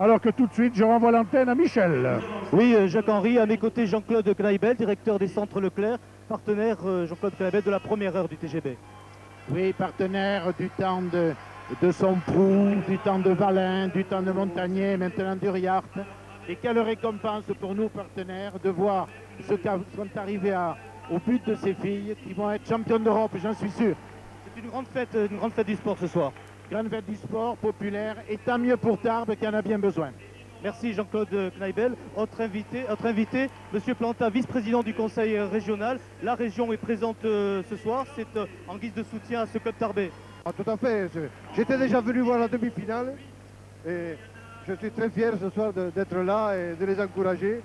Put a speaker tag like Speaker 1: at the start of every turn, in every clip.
Speaker 1: Alors que tout de suite, je renvoie l'antenne à Michel.
Speaker 2: Oui, Jacques-Henri, à mes côtés, Jean-Claude Kneibel, directeur des centres Leclerc, partenaire, Jean-Claude Kneibel, de la première heure du TGB.
Speaker 3: Oui, partenaire du temps de Somprou, du temps de Valin, du temps de Montagnier, maintenant d'Uriart. Et quelle récompense pour nous, partenaires, de voir ceux qui sont arrivés au but de ces filles, qui vont être championnes d'Europe, j'en suis sûr.
Speaker 2: C'est une grande fête du sport ce soir.
Speaker 3: Grande fête du sport populaire, et tant mieux pour Tarbes qui en a bien besoin.
Speaker 2: Merci Jean-Claude Kneibel. Autre invité, Monsieur Planta, vice-président du conseil régional. La région est présente ce soir, c'est en guise de soutien à ce club tarbais.
Speaker 4: Ah, tout à fait, j'étais déjà venu voir la demi-finale et je suis très fier ce soir d'être là et de les encourager.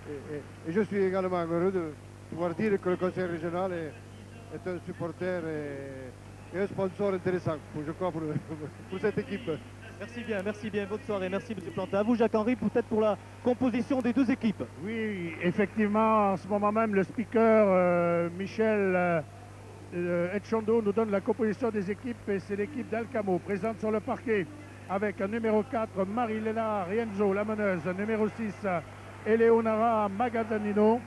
Speaker 4: Et je suis également heureux de pouvoir dire que le conseil régional est un supporter et un sponsor intéressant, je crois, pour cette équipe.
Speaker 2: Merci bien, bonne soirée, merci M. Planta. À vous Jacques-Henri, peut-être pour la composition des deux équipes.
Speaker 1: Oui, effectivement, en ce moment même, le speaker Michel Etchondo nous donne la composition des équipes et c'est l'équipe d'Alcamo présente sur le parquet avec un numéro 4, Marilena Rienzo, la meneuse, numéro 6, Eleonora Magazzanino,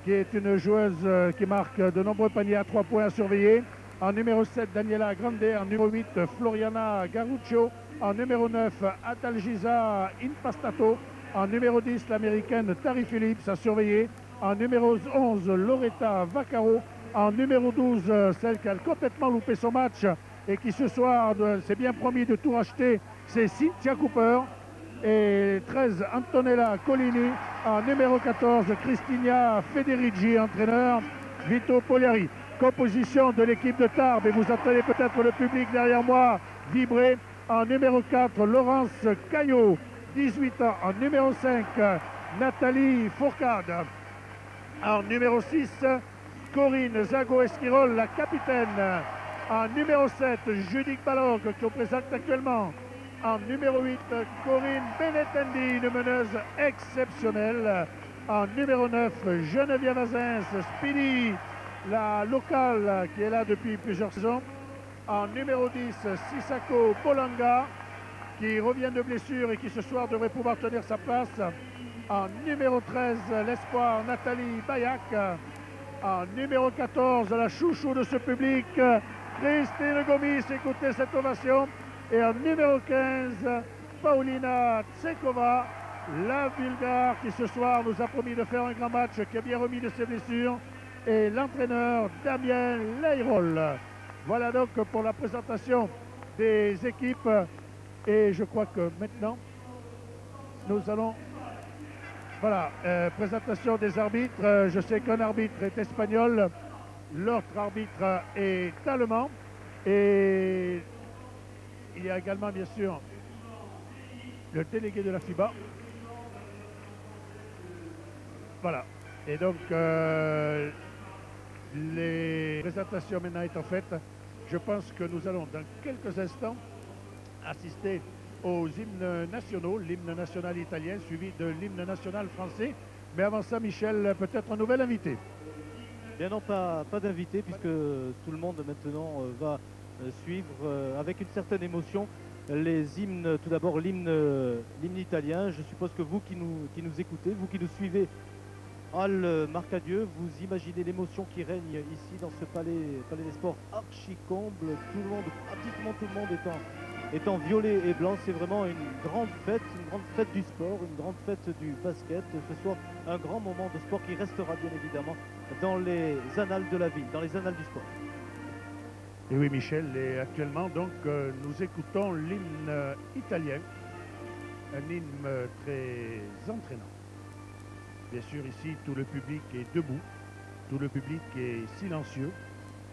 Speaker 1: qui est une joueuse qui marque de nombreux paniers à 3 points à surveiller. En numéro 7, Daniela Grande. En numéro 8, Floriana Garuccio. En numéro 9, Adalgisa Impastato. En numéro 10, l'américaine Tari Phillips à surveiller. En numéro 11, Loretta Vaccaro. En numéro 12, celle qui a complètement loupé son match et qui ce soir s'est bien promis de tout racheter, c'est Cynthia Cooper. Et 13, Antonella Collini. En numéro 14, Cristina Federici, entraîneur Vito Poliari. Composition de l'équipe de Tarbes, et vous entendez peut-être le public derrière moi vibrer. En numéro 4, Laurence Caillot, 18 ans. En numéro 5, Nathalie Fourcade. En numéro 6, Corinne Zago-Esquirol, la capitaine. En numéro 7, Judith Balog, qui représente actuellement. En numéro 8, Corinne Benetendi, une meneuse exceptionnelle. En numéro 9, Geneviève Azens, Speedy, la locale qui est là depuis plusieurs saisons. En numéro 10, Sissako Polanga, qui revient de blessure et qui ce soir devrait pouvoir tenir sa place. En numéro 13, l'espoir Nathalie Bayak. En numéro 14, la chouchou de ce public, Christine Gomis, écoutez cette ovation. Et en numéro 15, Paulina Tsekova, la Bulgare, qui ce soir nous a promis de faire un grand match, qui a bien remis de ses blessures. Et l'entraîneur Damien Leyrol. Voilà donc pour la présentation des équipes. Et je crois que maintenant, nous allons... Voilà, présentation des arbitres. Je sais qu'un arbitre est espagnol, l'autre arbitre est allemand. Et il y a également, bien sûr, le délégué de la FIBA. Voilà. Et donc, les présentations maintenant étant faites, je pense que nous allons dans quelques instants assister aux hymnes nationaux, l'hymne national italien suivi de l'hymne national français. Mais avant ça, Michel, peut-être un nouvel invité.
Speaker 2: Bien non, pas d'invité, puisque tout le monde maintenant va suivre avec une certaine émotion les hymnes. Tout d'abord l'hymne italien. Je suppose que vous qui nous écoutez, vous qui nous suivez Al Marcadieu, vous imaginez l'émotion qui règne ici dans ce palais des sports archi comble, pratiquement tout le monde étant violet et blanc. C'est vraiment une grande fête du sport, une grande fête du basket. Ce soir, un grand moment de sport qui restera bien évidemment dans les annales de la ville, dans les annales du sport.
Speaker 1: Et oui, Michel, et actuellement donc nous écoutons l'hymne italien, un hymne très entraînant. Bien sûr, ici, tout le public est debout, tout le public est silencieux,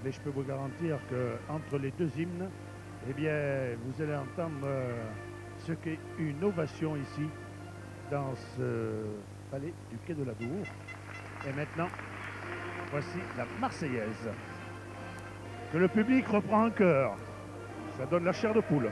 Speaker 1: mais je peux vous garantir qu'entre les deux hymnes, eh bien, vous allez entendre ce qu'est une ovation ici, dans ce palais du Quai de la Bourre. Et maintenant, voici la Marseillaise, que le public reprend en chœur. Ça donne la chair de poule.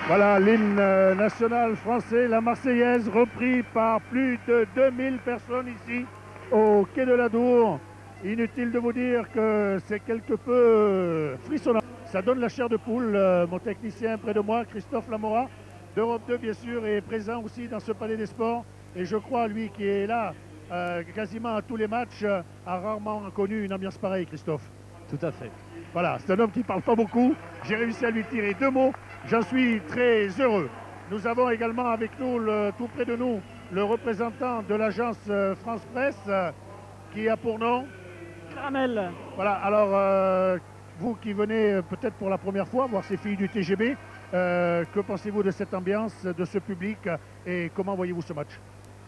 Speaker 1: Voilà l'hymne national français, la Marseillaise, repris par plus de 2000 personnes ici au quai de la Dour. Inutile de vous dire que c'est quelque peu frissonnant. Ça donne la chair de poule. Mon technicien près de moi, Christophe Lamora, d'Europe 2 bien sûr, est présent aussi dans ce palais des sports. Et je crois, lui qui est là quasiment à tous les matchs, a rarement connu une ambiance pareille, Christophe.
Speaker 2: Tout à fait.
Speaker 1: Voilà, c'est un homme qui ne parle pas beaucoup. J'ai réussi à lui tirer 2 mots. J'en suis très heureux. Nous avons également avec nous, tout près de nous, le représentant de l'agence France Presse, qui a pour nom
Speaker 5: Caramel.
Speaker 1: Voilà, alors vous qui venez peut-être pour la première fois voir ces filles du TGB, que pensez-vous de cette ambiance, de ce public et comment voyez-vous ce match?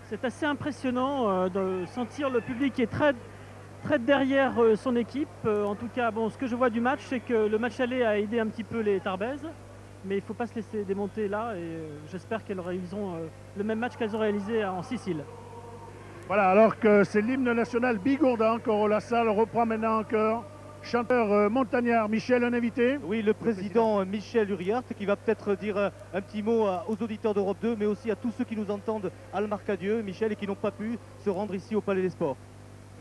Speaker 5: C'est assez impressionnant de sentir le public qui est très derrière son équipe. En tout cas, bon, ce que je vois du match, c'est que le match aller a aidé un petit peu les Tarbaises, mais il ne faut pas se laisser démonter là et j'espère qu'elles réaliseront le même match qu'elles ont réalisé en Sicile.
Speaker 1: Voilà, alors que c'est l'hymne national bigourdan, Corolla Salle reprend maintenant encore. Chanteur montagnard, Michel, un invité.
Speaker 2: Oui, le président Michel Uriart qui va peut-être dire un petit mot aux auditeurs d'Europe 2, mais aussi à tous ceux qui nous entendent à le Marcadieu, Michel, et qui n'ont pas pu se rendre ici au Palais des Sports.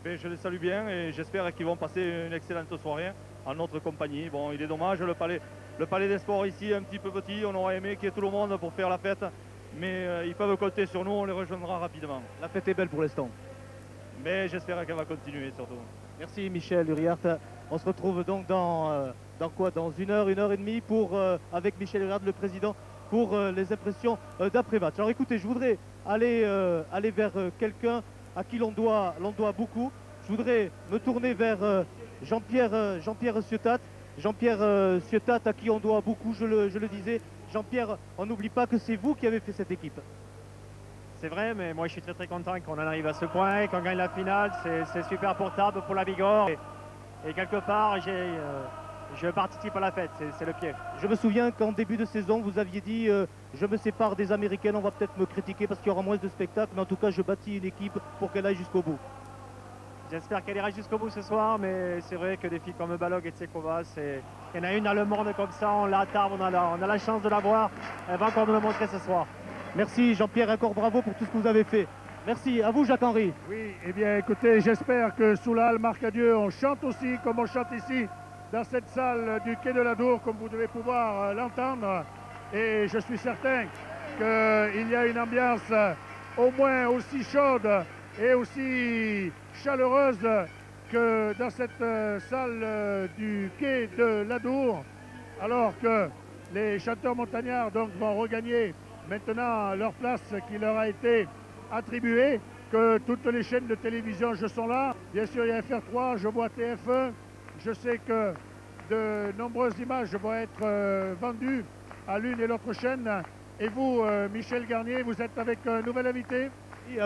Speaker 6: Je les salue bien et j'espère qu'ils vont passer une excellente soirée en notre compagnie. Bon, il est dommage, le palais des Sports ici est un petit peu petit, on aurait aimé qu'il y ait tout le monde pour faire la fête, mais ils peuvent compter sur nous, on les rejoindra rapidement.
Speaker 2: La fête est belle pour l'instant.
Speaker 6: Mais j'espère qu'elle va continuer surtout.
Speaker 2: Merci Michel Uriart. On se retrouve donc dans quoi? Dans une heure et demie pour, avec Michel Uriart, le président, pour les impressions d'après-match. Alors écoutez, je voudrais aller vers quelqu'un à qui l'on doit beaucoup. Je voudrais me tourner vers Jean-Pierre Ciotat. Jean-Pierre Ciotat, à qui on doit beaucoup, je le disais. Jean-Pierre, on n'oublie pas que c'est vous qui avez fait cette équipe.
Speaker 7: C'est vrai, mais moi je suis très content qu'on en arrive à ce point et qu'on gagne la finale. C'est super pour Tarbes, pour la Bigorre. Et quelque part, je participe à la fête, c'est le pied.
Speaker 2: Je me souviens qu'en début de saison, vous aviez dit je me sépare des Américaines, on va peut-être me critiquer parce qu'il y aura moins de spectacles, mais en tout cas, je bâtis une équipe pour qu'elle aille jusqu'au bout.
Speaker 7: J'espère qu'elle ira jusqu'au bout ce soir, mais c'est vrai que des filles comme Balog et Tsekova, il y en a une dans le monde comme ça, on l'a à Tarbes, on a la chance de la voir. Elle va encore nous le montrer ce soir.
Speaker 2: Merci Jean-Pierre, encore bravo pour tout ce que vous avez fait. Merci, à vous Jacques-Henri.
Speaker 1: Oui, eh bien écoutez, j'espère que sous la halle Marcadieu, on chante aussi comme on chante ici, dans cette salle du quai de la Dour, comme vous devez pouvoir l'entendre. Et je suis certain qu'il y a une ambiance au moins aussi chaude et aussi chaleureuse que dans cette salle du quai de la Dour, alors que les chanteurs montagnards donc, vont regagner maintenant leur place qui leur a été attribuée, que toutes les chaînes de télévision je sont là. Bien sûr, il y a FR3, je vois TF1. Je sais que de nombreuses images vont être vendues à l'une et l'autre chaîne. Et vous, Michel Garnier, vous êtes avec un nouvel invité?
Speaker 2: Oui,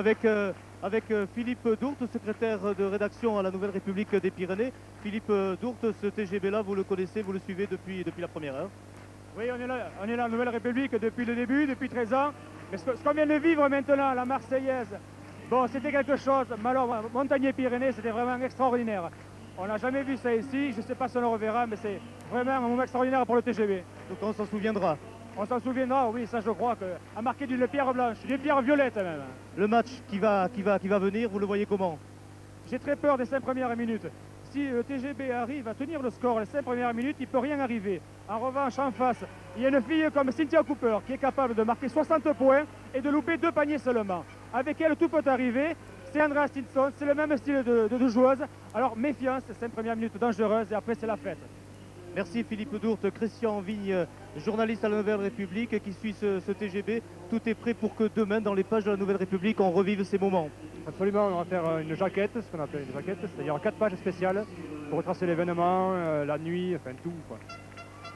Speaker 2: avec Philippe Dourte, secrétaire de rédaction à la Nouvelle République des Pyrénées. Philippe Dourte, ce TGB-là, vous le connaissez, vous le suivez depuis la première heure?
Speaker 8: Oui, on est là en Nouvelle République depuis le début, depuis 13 ans. Mais ce qu'on vient de vivre maintenant, la Marseillaise, bon, c'était quelque chose. Alors, Montagnier-Pyrénées, c'était vraiment extraordinaire. On n'a jamais vu ça ici, je ne sais pas si on le reverra, mais c'est vraiment un moment extraordinaire pour le TGB.
Speaker 2: Donc on s'en souviendra.
Speaker 8: On s'en souviendra, oui, ça je crois, à marquer d'une pierre blanche, d'une pierre violette même.
Speaker 2: Le match qui va venir, vous le voyez comment?
Speaker 8: J'ai très peur des 5 premières minutes. Si le TGB arrive à tenir le score les 5 premières minutes, il ne peut rien arriver. En revanche, en face, il y a une fille comme Cynthia Cooper qui est capable de marquer 60 points et de louper 2 paniers seulement. Avec elle, tout peut arriver. C'est Andrea Stinson, c'est le même style de joueuse. Alors méfiance, 5 premières minutes dangereuses et après c'est la fête.
Speaker 2: Merci Philippe Dourte. Christian Vigne, journaliste à la Nouvelle République qui suit ce TGB. Tout est prêt pour que demain, dans les pages de la Nouvelle République, on revive ces moments.
Speaker 8: Absolument, on va faire une jaquette, ce qu'on appelle une jaquette, c'est-à-dire 4 pages spéciales pour retracer l'événement, la nuit, enfin tout, quoi.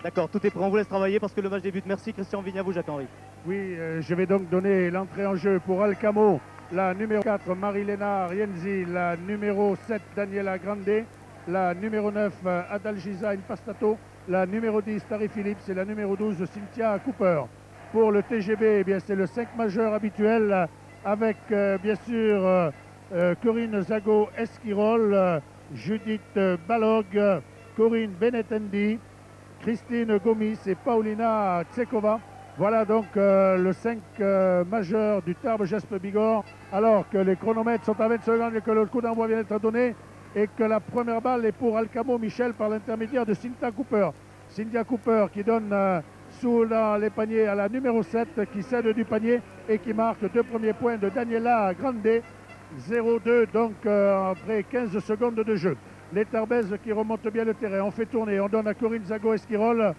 Speaker 2: D'accord, tout est prêt, on vous laisse travailler parce que le match débute. Merci Christian Vigne, à vous Jacques-Henri.
Speaker 1: Oui, je vais donc donner l'entrée en jeu pour Alcamo, la numéro 4 Marilena Rienzi, la numéro 7 Daniela Grande, la numéro 9 Adalgisa Impastato, la numéro 10 Tari Phillips et la numéro 12 Cynthia Cooper. Pour le TGB, eh bien c'est le 5 majeur habituel avec bien sûr Corinne Zago-Esquirol, Judith Balog, Corinne Benetendi, Christine Gomis et Paulina Tsekova. Voilà donc le 5 majeur du Tarbes Gespe Bigorre, alors que les chronomètres sont à 20 secondes et que le coup d'envoi vient d'être donné et que la première balle est pour Alcamo Michel par l'intermédiaire de Cynthia Cooper. Cynthia Cooper qui donne sous les paniers à la numéro 7 qui cède du panier et qui marque 2 premiers points de Daniela Grande, 0-2 donc après 15 secondes de jeu. Les Tarbaises qui remontent bien le terrain, on fait tourner, on donne à Corinne Zago-Esquirol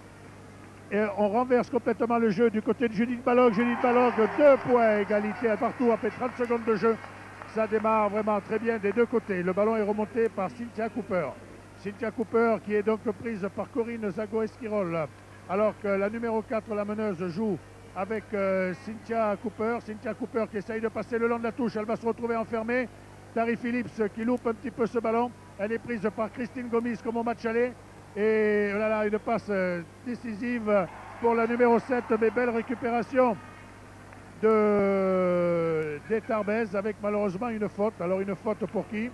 Speaker 1: et on renverse complètement le jeu du côté de Judith Balog. Judith Balog, 2 points, égalité à partout après 30 secondes de jeu. Ça démarre vraiment très bien des deux côtés. Le ballon est remonté par Cynthia Cooper. Cynthia Cooper qui est donc prise par Corinne Zago-Esquirol. Alors que la numéro 4, la meneuse, joue avec Cynthia Cooper. Cynthia Cooper qui essaye de passer le long de la touche. Elle va se retrouver enfermée. Tari Phillips qui loupe un petit peu ce ballon. Elle est prise par Christine Gomis comme au match aller. Et voilà, une passe décisive pour la numéro 7. Mais belle récupération des Tarbaises avec malheureusement une faute. Alors une faute pour qui?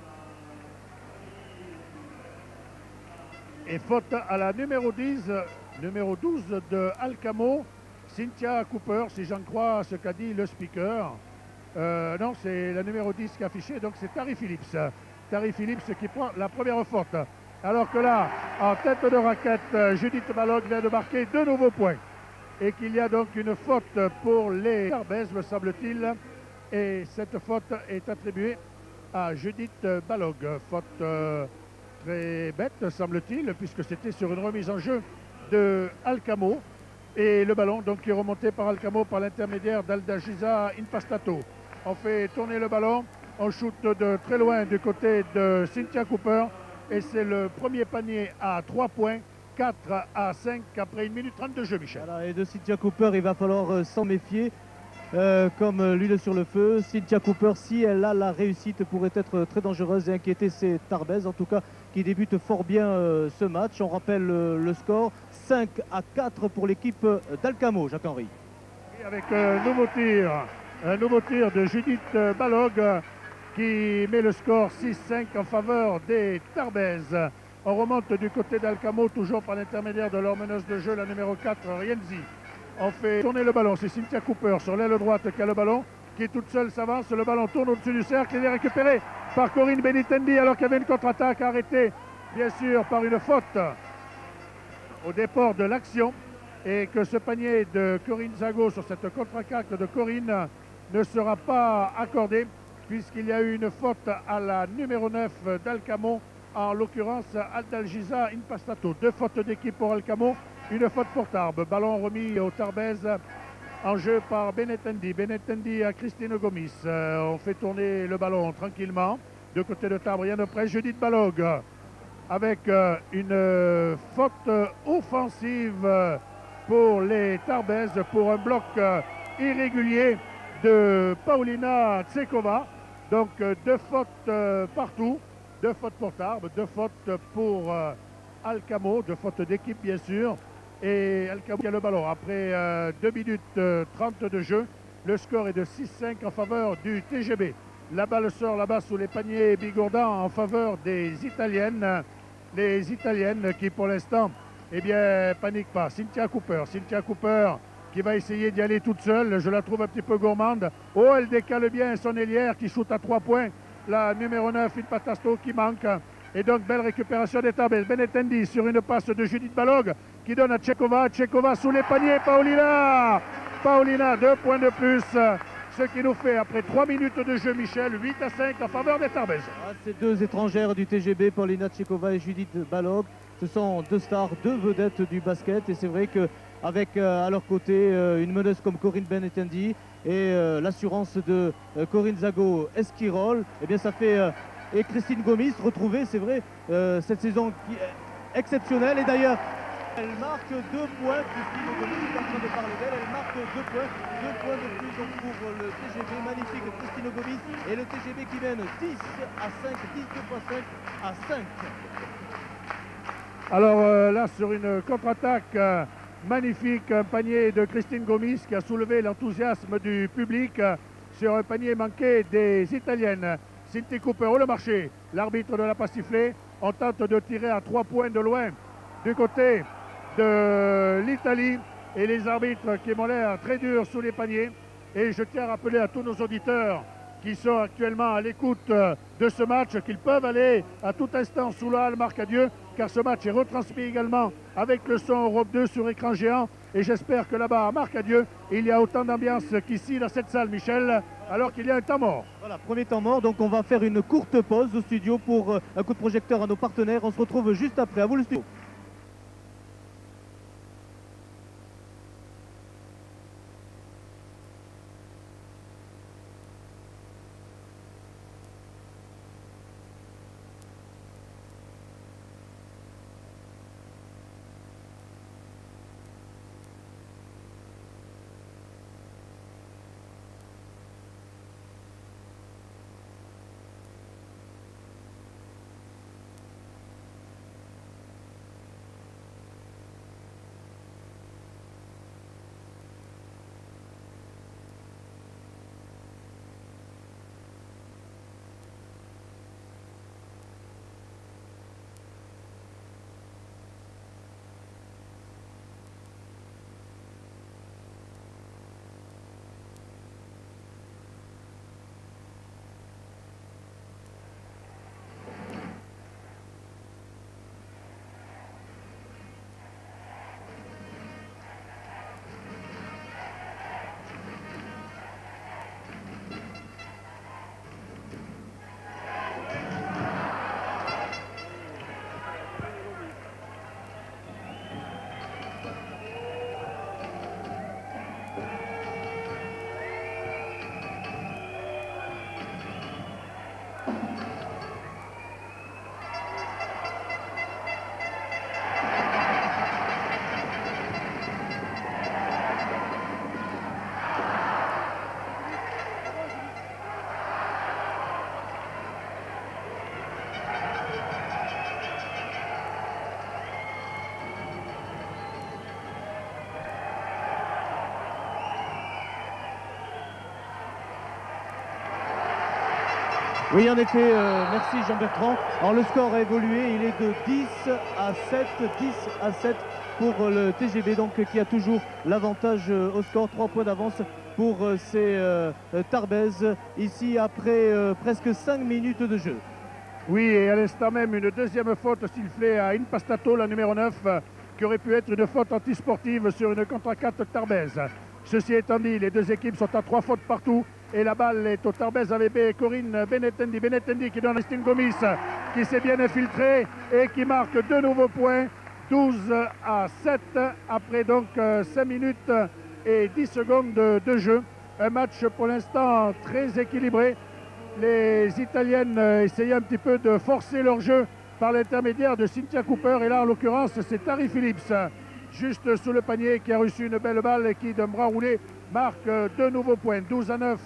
Speaker 1: Et faute à la numéro 10, numéro 12 de Alcamo, Cynthia Cooper, si j'en crois à ce qu'a dit le speaker. Non, c'est la numéro 10 qui a affiché, donc c'est Tari Phillips. Tari Phillips qui prend la première faute. Alors que là, en tête de raquette, Judith Balog vient de marquer 2 nouveaux points. Et qu'il y a donc une faute pour les Tarbaises, me semble-t-il. Et cette faute est attribuée à Judith Balog. Faute très bête, semble-t-il, puisque c'était sur une remise en jeu de Alcamo. Et le ballon donc qui est remonté par Alcamo par l'intermédiaire d'Aldagiza Impastato. On fait tourner le ballon, on shoot de très loin du côté de Cynthia Cooper. Et c'est le premier panier à 3 points, 4-5 après 1 minute 30 de jeu, Michel.
Speaker 2: Voilà, et de Cynthia Cooper, il va falloir s'en méfier. Comme l'huile sur le feu, Cynthia Cooper, si elle a la réussite, pourrait être très dangereuse et inquiéter ses Tarbaises, en tout cas qui débutent fort bien ce match. On rappelle le score, 5-4 pour l'équipe d'Alcamo, Jacques-Henri.
Speaker 1: Avec un nouveau tir de Judith Balog qui met le score 6-5 en faveur des Tarbaises. On remonte du côté d'Alcamo, toujours par l'intermédiaire de leur meneuse de jeu, la numéro 4, Rienzi. On fait tourner le ballon, c'est Cynthia Cooper sur l'aile droite qui a le ballon, qui toute seule s'avance, le ballon tourne au-dessus du cercle, il est récupéré par Corinne Benitendi alors qu'il y avait une contre-attaque arrêtée, bien sûr, par une faute au départ de l'action, et que ce panier de Corinne Zago sur cette contre-attaque de Corinne ne sera pas accordé, puisqu'il y a eu une faute à la numéro 9 d'Alcamo, en l'occurrence Aldalgiza Impastato. 2 fautes d'équipe pour Alcamo, une faute pour Tarbes. Ballon remis aux Tarbaises en jeu par Benetendi. Benetendi à Christine Gomis. On fait tourner le ballon tranquillement. De côté de Tarbes, rien de près. Judith Balog avec une faute offensive pour les Tarbaises pour un bloc irrégulier de Paulina Tsekova. Donc 2 fautes partout. 2 fautes pour Tarbes, 2 fautes pour Alcamo, 2 fautes d'équipe bien sûr. Et Alcamo qui a le ballon après 2 minutes 30 de jeu. Le score est de 6-5 en faveur du TGB. La balle sort là-bas sous les paniers Bigourdan en faveur des Italiennes. Les Italiennes qui pour l'instant, eh bien, paniquent pas. Cynthia Cooper qui va essayer d'y aller toute seule. Je la trouve un petit peu gourmande. Oh, elle décale bien son ailière qui shoot à 3 points. La numéro 9, Impatasto qui manque. Et donc, belle récupération des Tarbaises. Benetendi sur une passe de Judith Balog qui donne à Tchekova. Tchekova sous les paniers. Paulina, 2 points de plus. Ce qui nous fait, après 3 minutes de jeu, Michel, 8-5 en faveur des Tarbaises.
Speaker 2: Ces 2 étrangères du TGB, Paulina Tchekova et Judith Balog, ce sont 2 stars, 2 vedettes du basket. Et c'est vrai qu'avec à leur côté une meneuse comme Corinne Benetendi et l'assurance de Corinne Zago-Esquirol, eh bien ça fait et Christine Gomis retrouvée, c'est vrai, cette saison qui est exceptionnelle. Et d'ailleurs, elle marque 2 points, Christine Gomis est en train de parler d'elle, elle marque 2 points de plus donc pour le TGB, magnifique Christine Gomis, et le TGB qui mène 10-5, 10-2.5 à 5.
Speaker 1: Alors là, sur une contre-attaque magnifique, un panier de Christine Gomis qui a soulevé l'enthousiasme du public sur un panier manqué des Italiennes. Cynthia Cooper au marché, l'arbitre ne l'a pas sifflé. On tente de tirer à 3 points de loin du côté de l'Italie. et les arbitres qui m'ont l'air très durs sous les paniers. Et je tiens à rappeler à tous nos auditeurs qui sont actuellement à l'écoute de ce match qu'ils peuvent aller à tout instant sous la halle Marcadieu, car ce match est retransmis également avec le son Europe 2 sur écran géant. Et j'espère que là-bas à Marcadieu, il y a autant d'ambiance qu'ici dans cette salle, Michel, alors qu'il y a un temps mort.
Speaker 2: Voilà, premier temps mort, donc on va faire une courte pause au studio pour un coup de projecteur à nos partenaires. On se retrouve juste après. À vous le studio. Oui, en effet, merci Jean-Bertrand. Alors le score a évolué, il est de 10 à 7, 10 à 7 pour le TGB, donc qui a toujours l'avantage au score, 3 points d'avance pour ces Tarbèzes, ici après presque 5 minutes de jeu.
Speaker 1: Oui, et à l'instant même, une deuxième faute sifflée à Impastato, la numéro 9, qui aurait pu être une faute antisportive sur une contre-attaque Tarbèze. Ceci étant dit, les deux équipes sont à 3 fautes partout. Et la balle est au Tarbèze AVB et Corinne Benetendi qui donne à Stine Gomis, qui s'est bien infiltré et qui marque 2 nouveaux points, 12 à 7, après donc 5 minutes et 10 secondes de jeu. Un match pour l'instant très équilibré. Les Italiennes essayaient un petit peu de forcer leur jeu par l'intermédiaire de Cynthia Cooper. Et là, en l'occurrence, c'est Tari Phillips, juste sous le panier, qui a reçu une belle balle et qui, d'un bras roulé, marque 2 nouveaux points, 12 à 9,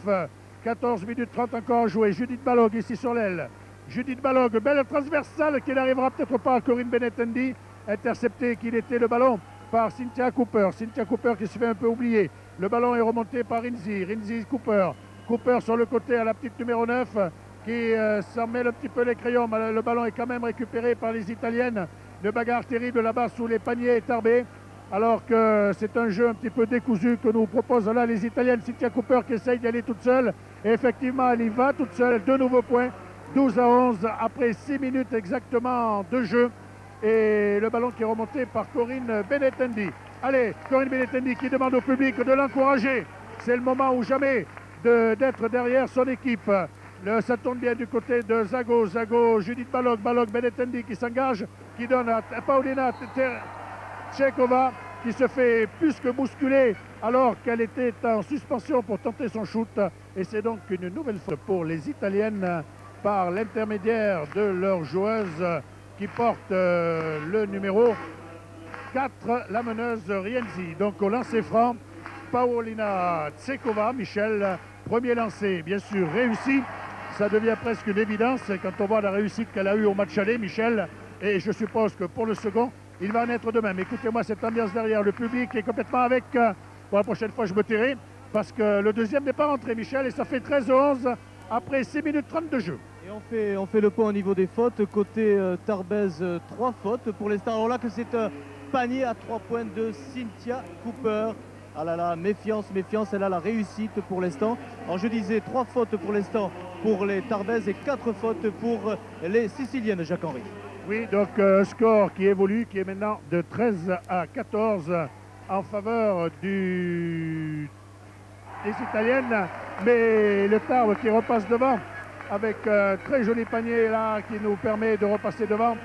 Speaker 1: 14 minutes 30 encore à jouer. Judith Balog ici sur l'aile. Judith Balog, belle transversale qui n'arrivera peut-être pas à Corinne Benetendi, intercepté qu'il était le ballon par Cynthia Cooper. Cynthia Cooper qui se fait un peu oublier. Le ballon est remonté par Rinzi Cooper. Cooper sur le côté à la petite numéro 9 qui s'en mêle un petit peu les crayons. Mais le ballon est quand même récupéré par les Italiennes. Une bagarre terrible là-bas sous les paniers tarbés. Alors que c'est un jeu un petit peu décousu que nous proposent là les Italiennes. Cynthia Cooper qui essaye d'y aller toute seule. Et effectivement, elle y va toute seule. 2 nouveaux points, 12 à 11 après 6 minutes exactement de jeu. Et le ballon qui est remonté par Corinne Benetendi. Allez, Corinne Benetendi qui demande au public de l'encourager. C'est le moment ou jamais d'être derrière son équipe. Ça tourne bien du côté de Zago. Zago, Judith Balog, Benetendi qui s'engage, qui donne à Paulina Tchekova, qui se fait plus que bousculer alors qu'elle était en suspension pour tenter son shoot. Et c'est donc une nouvelle faute pour les Italiennes par l'intermédiaire de leur joueuse qui porte le numéro 4, la meneuse Rienzi. Donc au lancer franc, Paolina Tsekova, Michel, premier lancer, bien sûr réussi. Ça devient presque une évidence quand on voit la réussite qu'elle a eue au match aller, Michel. Et je suppose que pour le second, il va en être de même. Écoutez-moi cette ambiance derrière. Le public est complètement avec. Pour la prochaine fois, je me tairai parce que le deuxième n'est pas rentré, Michel. Et ça fait 13-11 après 6 minutes 30 de jeu.
Speaker 2: Et on fait le point au niveau des fautes. Côté Tarbèze, 3 fautes pour les Stars. Alors là que c'est panier à 3 points de Cynthia Cooper. Ah là là, méfiance, méfiance, elle a la réussite pour l'instant. Alors je disais 3 fautes pour l'instant pour les Tarbaises et 4 fautes pour les Siciliennes, Jacques-Henri.
Speaker 1: Oui, donc score qui évolue, qui est maintenant de 13 à 14 en faveur des Italiennes. Mais le Tarbes qui repasse devant avec un très joli panier là qui nous permet de repasser devant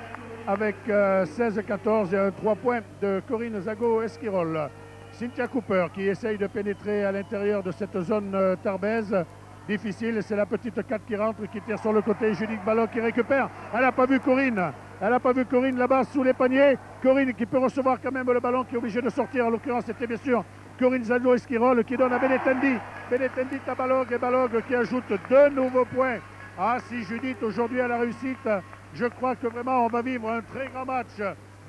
Speaker 1: avec 16-14 et un 3 points de Corinne Zago-Esquirol. Cynthia Cooper qui essaye de pénétrer à l'intérieur de cette zone tarbaise. Difficile, c'est la petite 4 qui rentre, qui tire sur le côté. Judith Ballot qui récupère. Elle n'a pas vu Corinne. Elle n'a pas vu Corinne là-bas sous les paniers. Corinne qui peut recevoir quand même le ballon, qui est obligé de sortir. En l'occurrence, c'était bien sûr Corinne Zago-Esquirol qui donne à Benetendi. Benetendi à Balog et Balog qui ajoute 2 nouveaux points. Ah, si Judith aujourd'hui a la réussite, je crois que vraiment on va vivre un très grand match.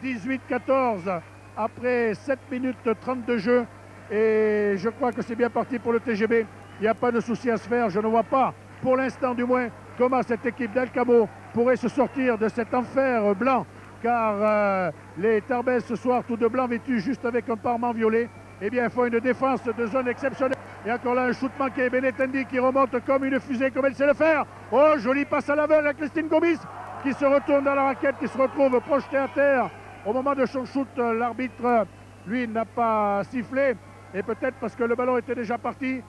Speaker 1: 18-14 après 7 minutes 30 de jeu. Et je crois que c'est bien parti pour le TGB. Il n'y a pas de souci à se faire. Je ne vois pas, pour l'instant du moins, comment cette équipe d'Alcamo pourrait se sortir de cet enfer blanc. Car les Tarbaises ce soir, tout de blanc vêtus, juste avec un parement violet, eh bien, il faut une défense de zone exceptionnelle. Et encore là, un shoot manqué. Benetendi qui remonte comme une fusée, comme elle sait le faire. Oh, joli passe à l'aveugle à Christine Gomis, qui se retourne dans la raquette, qui se retrouve projetée à terre. Au moment de son shoot, l'arbitre, lui, n'a pas sifflé. Et peut-être parce que le ballon était déjà parti.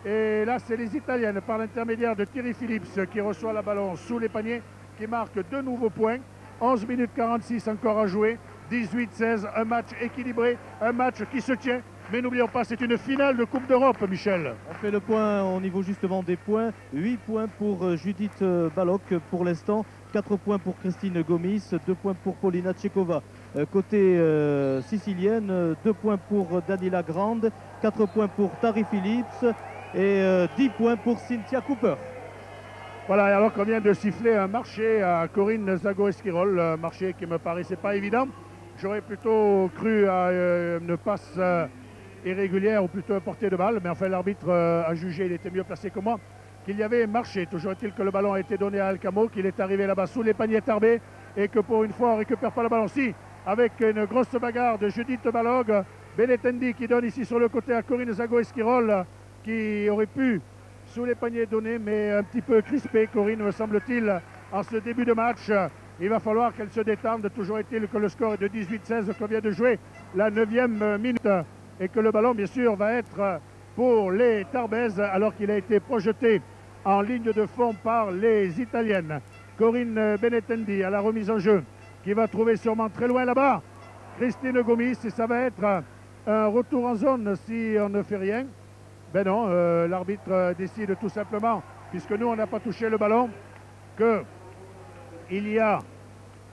Speaker 1: Et là, c'est les Italiennes, par l'intermédiaire de Thierry Phillips, qui reçoit le ballon sous les paniers, qui marque 2 nouveaux points. 11 minutes 46 encore à jouer. 18-16, un match équilibré, un match qui se tient. Mais n'oublions pas, c'est une finale de Coupe d'Europe, Michel.
Speaker 2: On fait le point au niveau justement des points. 8 points pour Judith Balog pour l'instant. 4 points pour Christine Gomis, 2 points pour Paulina Tchekova. Côté sicilienne, 2 points pour Daniela Grande, 4 points pour Tari Phillips et 10 points pour Cynthia Cooper.
Speaker 1: Voilà, alors qu'on vient de siffler un marché à Corinne Zago-Esquirol, un marché qui ne me paraissait pas évident. J'aurais plutôt cru à une passe irrégulière ou plutôt à portée de balle, mais enfin l'arbitre a jugé, il était mieux placé que moi, qu'il y avait marché. Toujours est-il que le ballon a été donné à Alcamo, qu'il est arrivé là-bas sous les paniers tarbés et que pour une fois on ne récupère pas le ballon. Si, avec une grosse bagarre de Judith Balog, Benetendi qui donne ici sur le côté à Corinne Zago-Esquirol, qui aurait pu sous les paniers donnés, mais un petit peu crispé, Corinne, me semble-t-il, en ce début de match. Il va falloir qu'elle se détende. Toujours est-il que le score est de 18-16, qu'on vient de jouer la 9e minute, et que le ballon, bien sûr, va être pour les Tarbaises, alors qu'il a été projeté en ligne de fond par les Italiennes. Corinne Benetendi à la remise en jeu, qui va trouver sûrement très loin là-bas Christine Gomis, et ça va être un retour en zone si on ne fait rien. Ben non, l'arbitre décide tout simplement, puisque nous on n'a pas touché le ballon, qu'il y a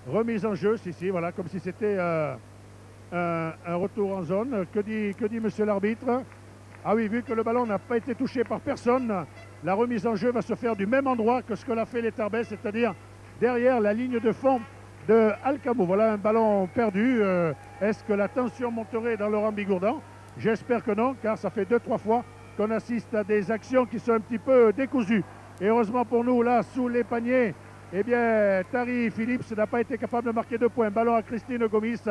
Speaker 1: remise en jeu, si, voilà, comme si c'était un retour en zone. Que dit monsieur l'arbitre? Ah oui, vu que le ballon n'a pas été touché par personne, la remise en jeu va se faire du même endroit que ce que l'a fait les Tarbaises, c'est-à-dire derrière la ligne de fond de Alcamo. Voilà un ballon perdu. Est-ce que la tension monterait dans Laurent Bigourdan? J'espère que non, car ça fait 2-3 fois qu'on assiste à des actions qui sont un petit peu décousues. Et heureusement pour nous, là, sous les paniers, eh bien, Tari Phillips n'a pas été capable de marquer 2 points. Ballon à Christine Gomis.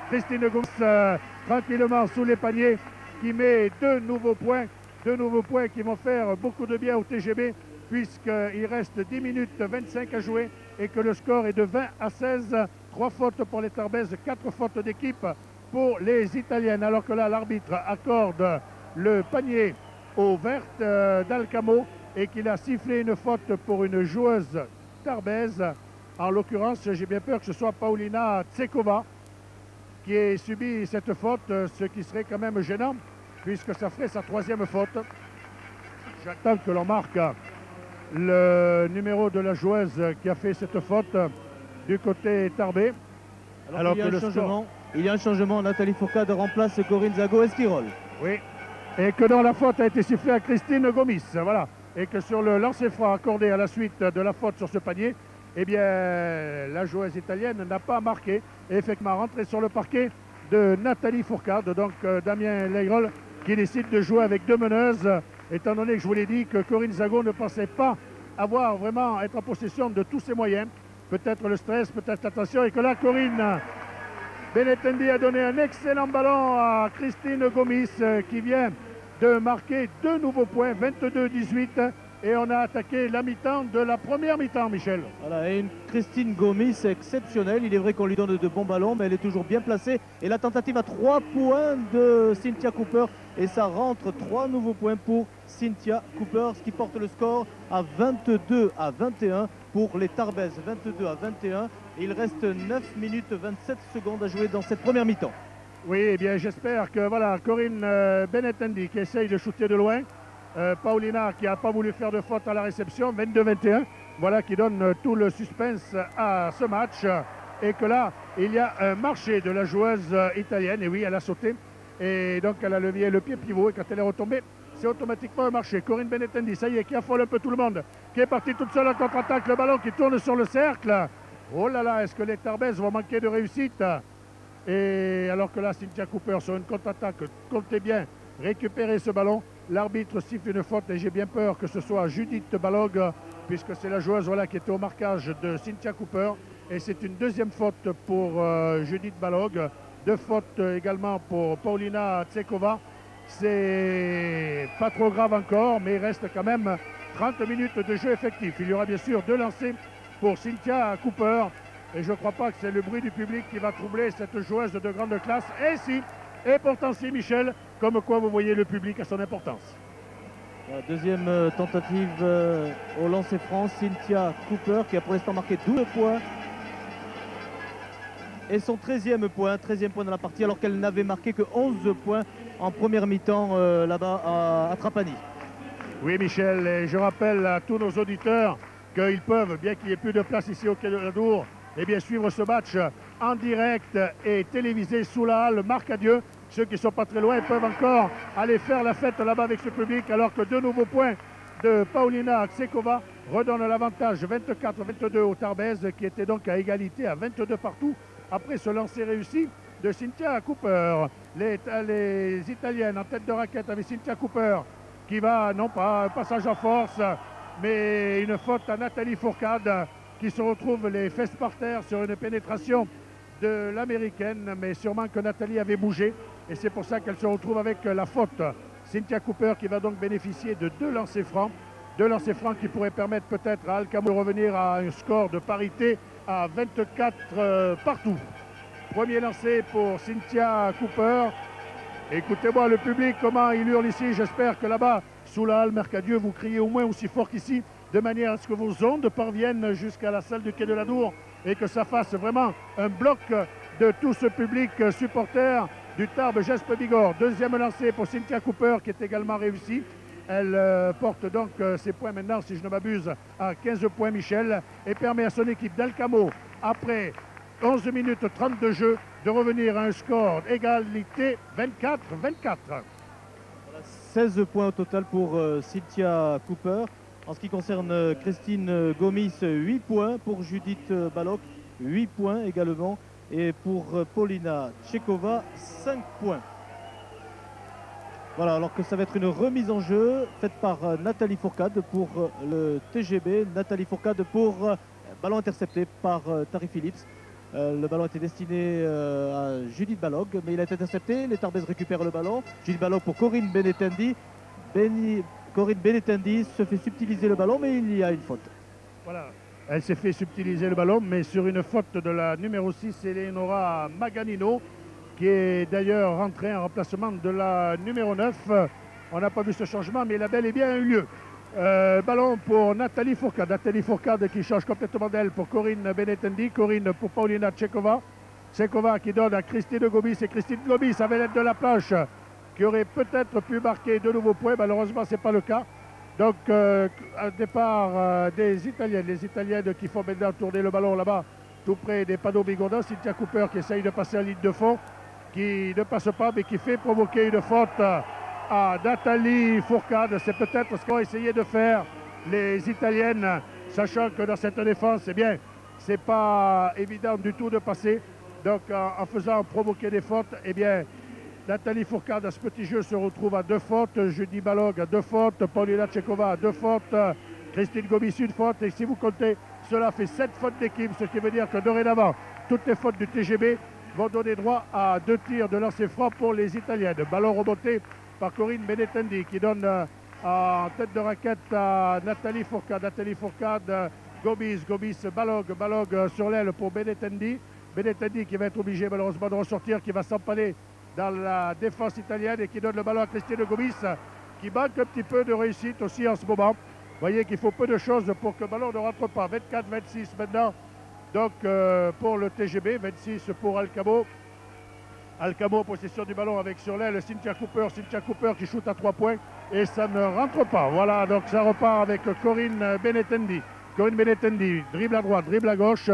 Speaker 1: Christine Gomis, tranquillement sous les paniers, qui met 2 nouveaux points. 2 nouveaux points qui vont faire beaucoup de bien au TGB, puisqu'il reste 10 minutes 25 à jouer et que le score est de 20-16. 3 fautes pour les Tarbaises, 4 fautes d'équipe pour les Italiennes. Alors que là, l'arbitre accorde le panier aux vertes d'Alcamo et qu'il a sifflé une faute pour une joueuse tarbaise. En l'occurrence, j'ai bien peur que ce soit Paulina Tchekova qui ait subi cette faute, ce qui serait quand même gênant puisque ça ferait sa 3e faute. J'attends que l'on marque le numéro de la joueuse qui a fait cette faute du côté tarbé.
Speaker 2: Alors il y a un changement, Nathalie Fourcade remplace Corinne Zago-Esquirol.
Speaker 1: Oui, et que dans la faute a été sifflée à Christine Gomis, voilà. Et que sur le lancer franc accordé à la suite de la faute sur ce panier, eh bien, la joueuse italienne n'a pas marqué. Et effectivement, rentré sur le parquet de Nathalie Fourcade, donc Damien Legrol, qui décide de jouer avec 2 meneuses, étant donné que je vous l'ai dit que Corinne Zago ne pensait pas avoir vraiment être en possession de tous ses moyens. Peut-être le stress, peut-être la tension, et que là, Corinne Benetendi a donné un excellent ballon à Christine Gomis qui vient de marquer 2 nouveaux points, 22-18. Et on a attaqué la mi-temps de la première mi-temps, Michel.
Speaker 2: Voilà, et une Christine Gomis exceptionnelle. Il est vrai qu'on lui donne de bons ballons, mais elle est toujours bien placée. Et la tentative à 3 points de Cynthia Cooper. Et ça rentre 3 nouveaux points pour Cynthia Cooper, ce qui porte le score à 22-21 pour les Tarbaises. 22-21. Et il reste 9 minutes 27 secondes à jouer dans cette première mi-temps.
Speaker 1: Oui, eh bien j'espère que voilà, Corinne Benetendi qui essaye de shooter de loin. Paulina qui n'a pas voulu faire de faute à la réception, 22-21, voilà qui donne tout le suspense à ce match. Et que là, il y a un marché de la joueuse italienne, et oui, elle a sauté. Et donc elle a levé le pied pivot, et quand elle est retombée, c'est automatiquement un marché. Corinne Benetendi, ça y est, qui affole un peu tout le monde, qui est partie toute seule en contre-attaque, le ballon qui tourne sur le cercle. Oh là là, est-ce que les Tarbaises vont manquer de réussite? Et alors que là, Cynthia Cooper sur une contre-attaque, comptez bien, récupérer ce ballon. L'arbitre siffle une faute et j'ai bien peur que ce soit Judith Balog, puisque c'est la joueuse voilà, qui était au marquage de Cynthia Cooper. Et c'est une deuxième faute pour Judith Balog. 2 fautes également pour Paulina Tsekova. C'est pas trop grave encore, mais il reste quand même 30 minutes de jeu effectif. Il y aura bien sûr 2 lancers pour Cynthia Cooper. Et je ne crois pas que c'est le bruit du public qui va troubler cette joueuse de grande classe. Et si, et pourtant si, Michel, comme quoi vous voyez le public à son importance.
Speaker 2: La deuxième tentative au lancer franc, Cynthia Cooper qui a pour l'instant marqué 12 points. Et son 13e point dans la partie alors qu'elle n'avait marqué que 11 points en première mi-temps là-bas à Trapani.
Speaker 1: Oui Michel, et je rappelle à tous nos auditeurs qu'ils peuvent, bien qu'il n'y ait plus de place ici au Quai de la Dour, et bien suivre ce match en direct et télévisé sous la halle Marc Adieu. Ceux qui ne sont pas très loin peuvent encore aller faire la fête là-bas avec ce public, alors que 2 nouveaux points de Paulina Tsekova redonnent l'avantage 24-22 aux Tarbaises, qui étaient donc à égalité à 22 partout après ce lancer réussi de Cynthia Cooper. Les Italiennes en tête de raquette avec Cynthia Cooper qui va, non pas un passage en force, mais une faute à Nathalie Fourcade qui se retrouve les fesses par terre sur une pénétration de l'américaine, mais sûrement que Nathalie avait bougé et c'est pour ça qu'elle se retrouve avec la faute. Cynthia Cooper qui va donc bénéficier de 2 lancers francs. 2 lancers francs qui pourraient permettre peut-être à Alcamo de revenir à un score de parité à 24 partout. Premier lancé pour Cynthia Cooper. Écoutez-moi le public, comment il hurle ici. J'espère que là-bas, sous la halle Mercadieu, vous criez au moins aussi fort qu'ici, de manière à ce que vos ondes parviennent jusqu'à la salle du Quai de la Dour et que ça fasse vraiment un bloc de tout ce public supporter du Tarbes Gespe Bigorre. Deuxième lancé pour Cynthia Cooper qui est également réussi. Elle porte donc ses points maintenant, si je ne m'abuse, à 15 points, Michel, et permet à son équipe d'Alcamo, après 11 minutes 30 de jeu, de revenir à un score d'égalité 24-24.
Speaker 2: 16 points au total pour Cynthia Cooper. En ce qui concerne Christine Gomis, 8 points. Pour Judith Balog, 8 points également. Et pour Paulina Tsekova, 5 points. Voilà, alors que ça va être une remise en jeu faite par Nathalie Fourcade pour le TGB. Nathalie Fourcade pour ballon intercepté par Tari Phillips. Le ballon était destiné à Judith Balog, mais il a été intercepté. Les Tarbaises récupèrent le ballon. Judith Balog pour Corinne Benetendi. Corinne Benetendi se fait subtiliser le ballon, mais il y a une faute.
Speaker 1: Voilà, elle s'est fait subtiliser le ballon, mais sur une faute de la numéro 6, Eleonora Maganino, qui est d'ailleurs rentrée en remplacement de la numéro 9. On n'a pas vu ce changement, mais il a bel et bien eu lieu. Ballon pour Nathalie Fourcade. Nathalie Fourcade qui change complètement d'elle pour Corinne Benetendi. Corinne pour Paulina Tsekova. Tsekova qui donne à Christine Gomis. Et Christine Gomis, avec l'aide de la planche, qui aurait peut-être pu marquer de nouveaux points. Malheureusement, ce n'est pas le cas. Donc, un départ des Italiennes. Les Italiennes qui font maintenant tourner le ballon là-bas, tout près des panneaux Bigourdin. Cynthia Cooper qui essaye de passer en ligne de fond, qui ne passe pas, mais qui fait provoquer une faute à Nathalie Fourcade. C'est peut-être ce qu'ont essayé de faire les Italiennes, sachant que dans cette défense, eh bien, c'est pas évident du tout de passer. Donc, en faisant provoquer des fautes, eh bien, Nathalie Fourcade, à ce petit jeu, se retrouve à 2 fautes. Judith Balog à 2 fautes. Paulina Tsekova à 2 fautes. Christine Gomis, 1 faute. Et si vous comptez, cela fait 7 fautes d'équipe, ce qui veut dire que dorénavant, toutes les fautes du TGB vont donner droit à 2 tirs de lancer franc pour les Italiennes. Ballon remonté par Corinne Benetendi qui donne en tête de raquette à Nathalie Fourcade. Nathalie Fourcade, Gobis, Balog sur l'aile pour Benetendi. Benetendi qui va être obligé malheureusement de ressortir, qui va s'empaler dans la défense italienne et qui donne le ballon à Christine Gobis qui manque un petit peu de réussite aussi en ce moment. Vous voyez qu'il faut peu de choses pour que le ballon ne rentre pas. 24-26 maintenant. Donc pour le TGB, 26 pour Alcamo. Alcamo, possession du ballon avec sur l'aile Cynthia Cooper qui shoot à 3 points et ça ne rentre pas. Voilà, donc ça repart avec Corinne Benetendi. Corinne Benetendi, dribble à droite, dribble à gauche,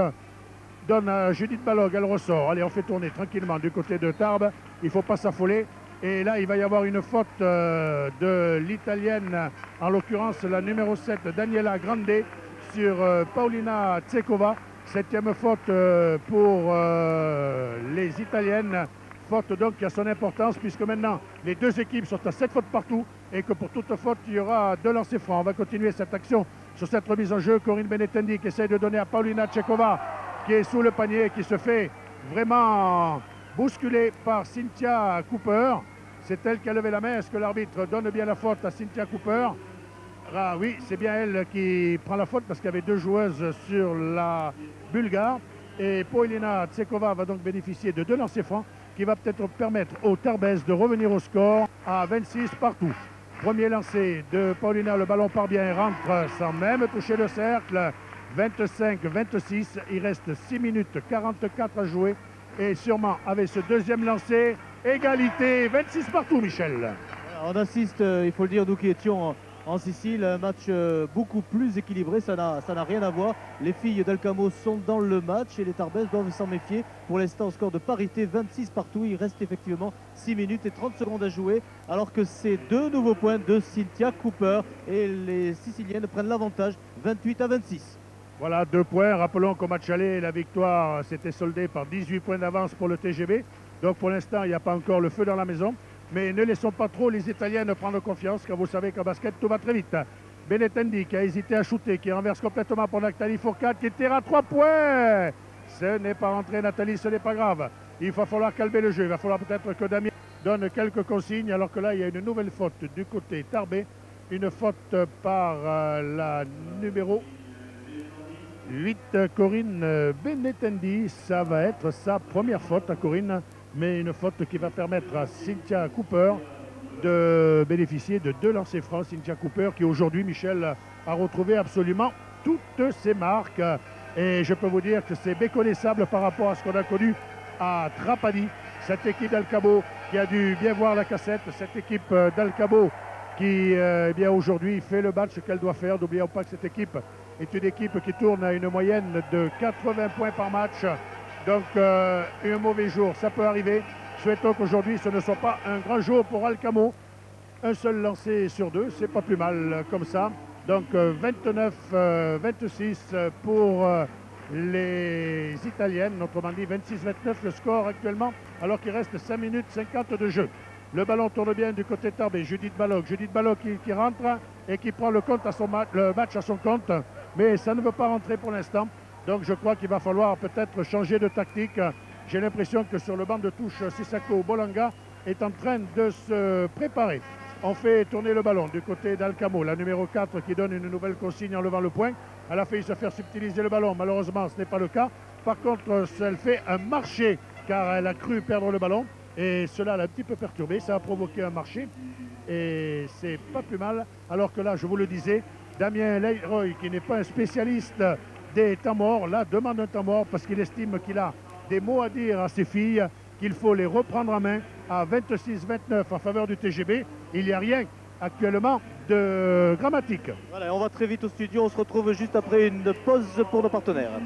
Speaker 1: donne à Judith Balog, elle ressort. Allez, on fait tourner tranquillement du côté de Tarbes. Il ne faut pas s'affoler. Et là, il va y avoir une faute de l'Italienne, en l'occurrence la numéro 7, Daniela Grande, sur Paulina Tsekova. 7e faute pour les Italiennes. Faute donc qui a son importance puisque maintenant les deux équipes sont à 7 fautes partout et que pour toute faute il y aura 2 lancers francs. On va continuer cette action sur cette remise en jeu. Corinne Benetendi qui essaie de donner à Paulina Tsekova qui est sous le panier et qui se fait vraiment bousculer par Cynthia Cooper. C'est elle qui a levé la main. Est-ce que l'arbitre donne bien la faute à Cynthia Cooper? Ah oui, c'est bien elle qui prend la faute parce qu'il y avait 2 joueuses sur la Bulgare. Et Paulina Tsekova va donc bénéficier de 2 lancers francs qui va peut-être permettre aux Tarbaises de revenir au score à 26 partout. Premier lancé de Paulina, le ballon part bien et rentre sans même toucher le cercle. 25-26, il reste 6 minutes 44 à jouer. Et sûrement avec ce deuxième lancé, égalité, 26 partout, Michel.
Speaker 2: On assiste, il faut le dire, nous qui étions en Sicile, un match beaucoup plus équilibré, ça n'a rien à voir. Les filles d'Alcamo sont dans le match et les Tarbaises doivent s'en méfier. Pour l'instant, score de parité, 26 partout. Il reste effectivement 6 minutes et 30 secondes à jouer, alors que c'est 2 nouveaux points de Cynthia Cooper et les Siciliennes prennent l'avantage, 28-26.
Speaker 1: Voilà, 2 points. Rappelons qu'au match aller, la victoire s'était soldée par 18 points d'avance pour le TGB. Donc pour l'instant, il n'y a pas encore le feu dans la maison. Mais ne laissons pas trop les Italiennes prendre confiance, car vous savez qu'en basket, tout va très vite. Benetendi qui a hésité à shooter, qui renverse complètement pour Nathalie Fourcade, qui tire à 3 points. Ce n'est pas rentré, Nathalie, ce n'est pas grave. Il va falloir calmer le jeu. Il va falloir peut-être que Damien donne quelques consignes, alors que là, il y a une nouvelle faute du côté Tarbé. Une faute par la numéro 8, Corinne Benetendi. Ça va être sa première faute à Corinne, mais une faute qui va permettre à Cynthia Cooper de bénéficier de 2 lancers francs. Cynthia Cooper qui aujourd'hui, Michel, a retrouvé absolument toutes ses marques. Et je peux vous dire que c'est méconnaissable par rapport à ce qu'on a connu à Trapani. Cette équipe d'Alcamo qui a dû bien voir la cassette. Cette équipe d'Alcamo qui, eh bien aujourd'hui, fait le match qu'elle doit faire. N'oublions pas que cette équipe est une équipe qui tourne à une moyenne de 80 points par match. Donc un mauvais jour, ça peut arriver. Souhaitons qu'aujourd'hui ce ne soit pas un grand jour pour Alcamo. Un seul lancé sur 2, c'est pas plus mal comme ça. Donc 29-26 pour les Italiennes, autrement dit 26-29 le score actuellement, alors qu'il reste 5 minutes 50 de jeu. Le ballon tourne bien du côté Tarbé. Judith Balog qui rentre et qui prend le match à son compte, mais ça ne veut pas rentrer pour l'instant. Donc je crois qu'il va falloir peut-être changer de tactique. J'ai l'impression que sur le banc de touche, Sissako Bolanga est en train de se préparer. On fait tourner le ballon du côté d'Alcamo, la numéro 4 qui donne une nouvelle consigne en levant le poing. Elle a failli se faire subtiliser le ballon, malheureusement ce n'est pas le cas. Par contre, elle fait un marché car elle a cru perdre le ballon et cela l'a un petit peu perturbé. Ça a provoqué un marché et c'est pas plus mal. Alors que là, je vous le disais, Damien Leroy, qui n'est pas un spécialiste des temps morts, là demande un temps mort parce qu'il estime qu'il a des mots à dire à ses filles, qu'il faut les reprendre en main à 26-29 en faveur du TGB. Il n'y a rien actuellement de dramatique.
Speaker 2: Voilà, on va très vite au studio, on se retrouve juste après une pause pour nos partenaires.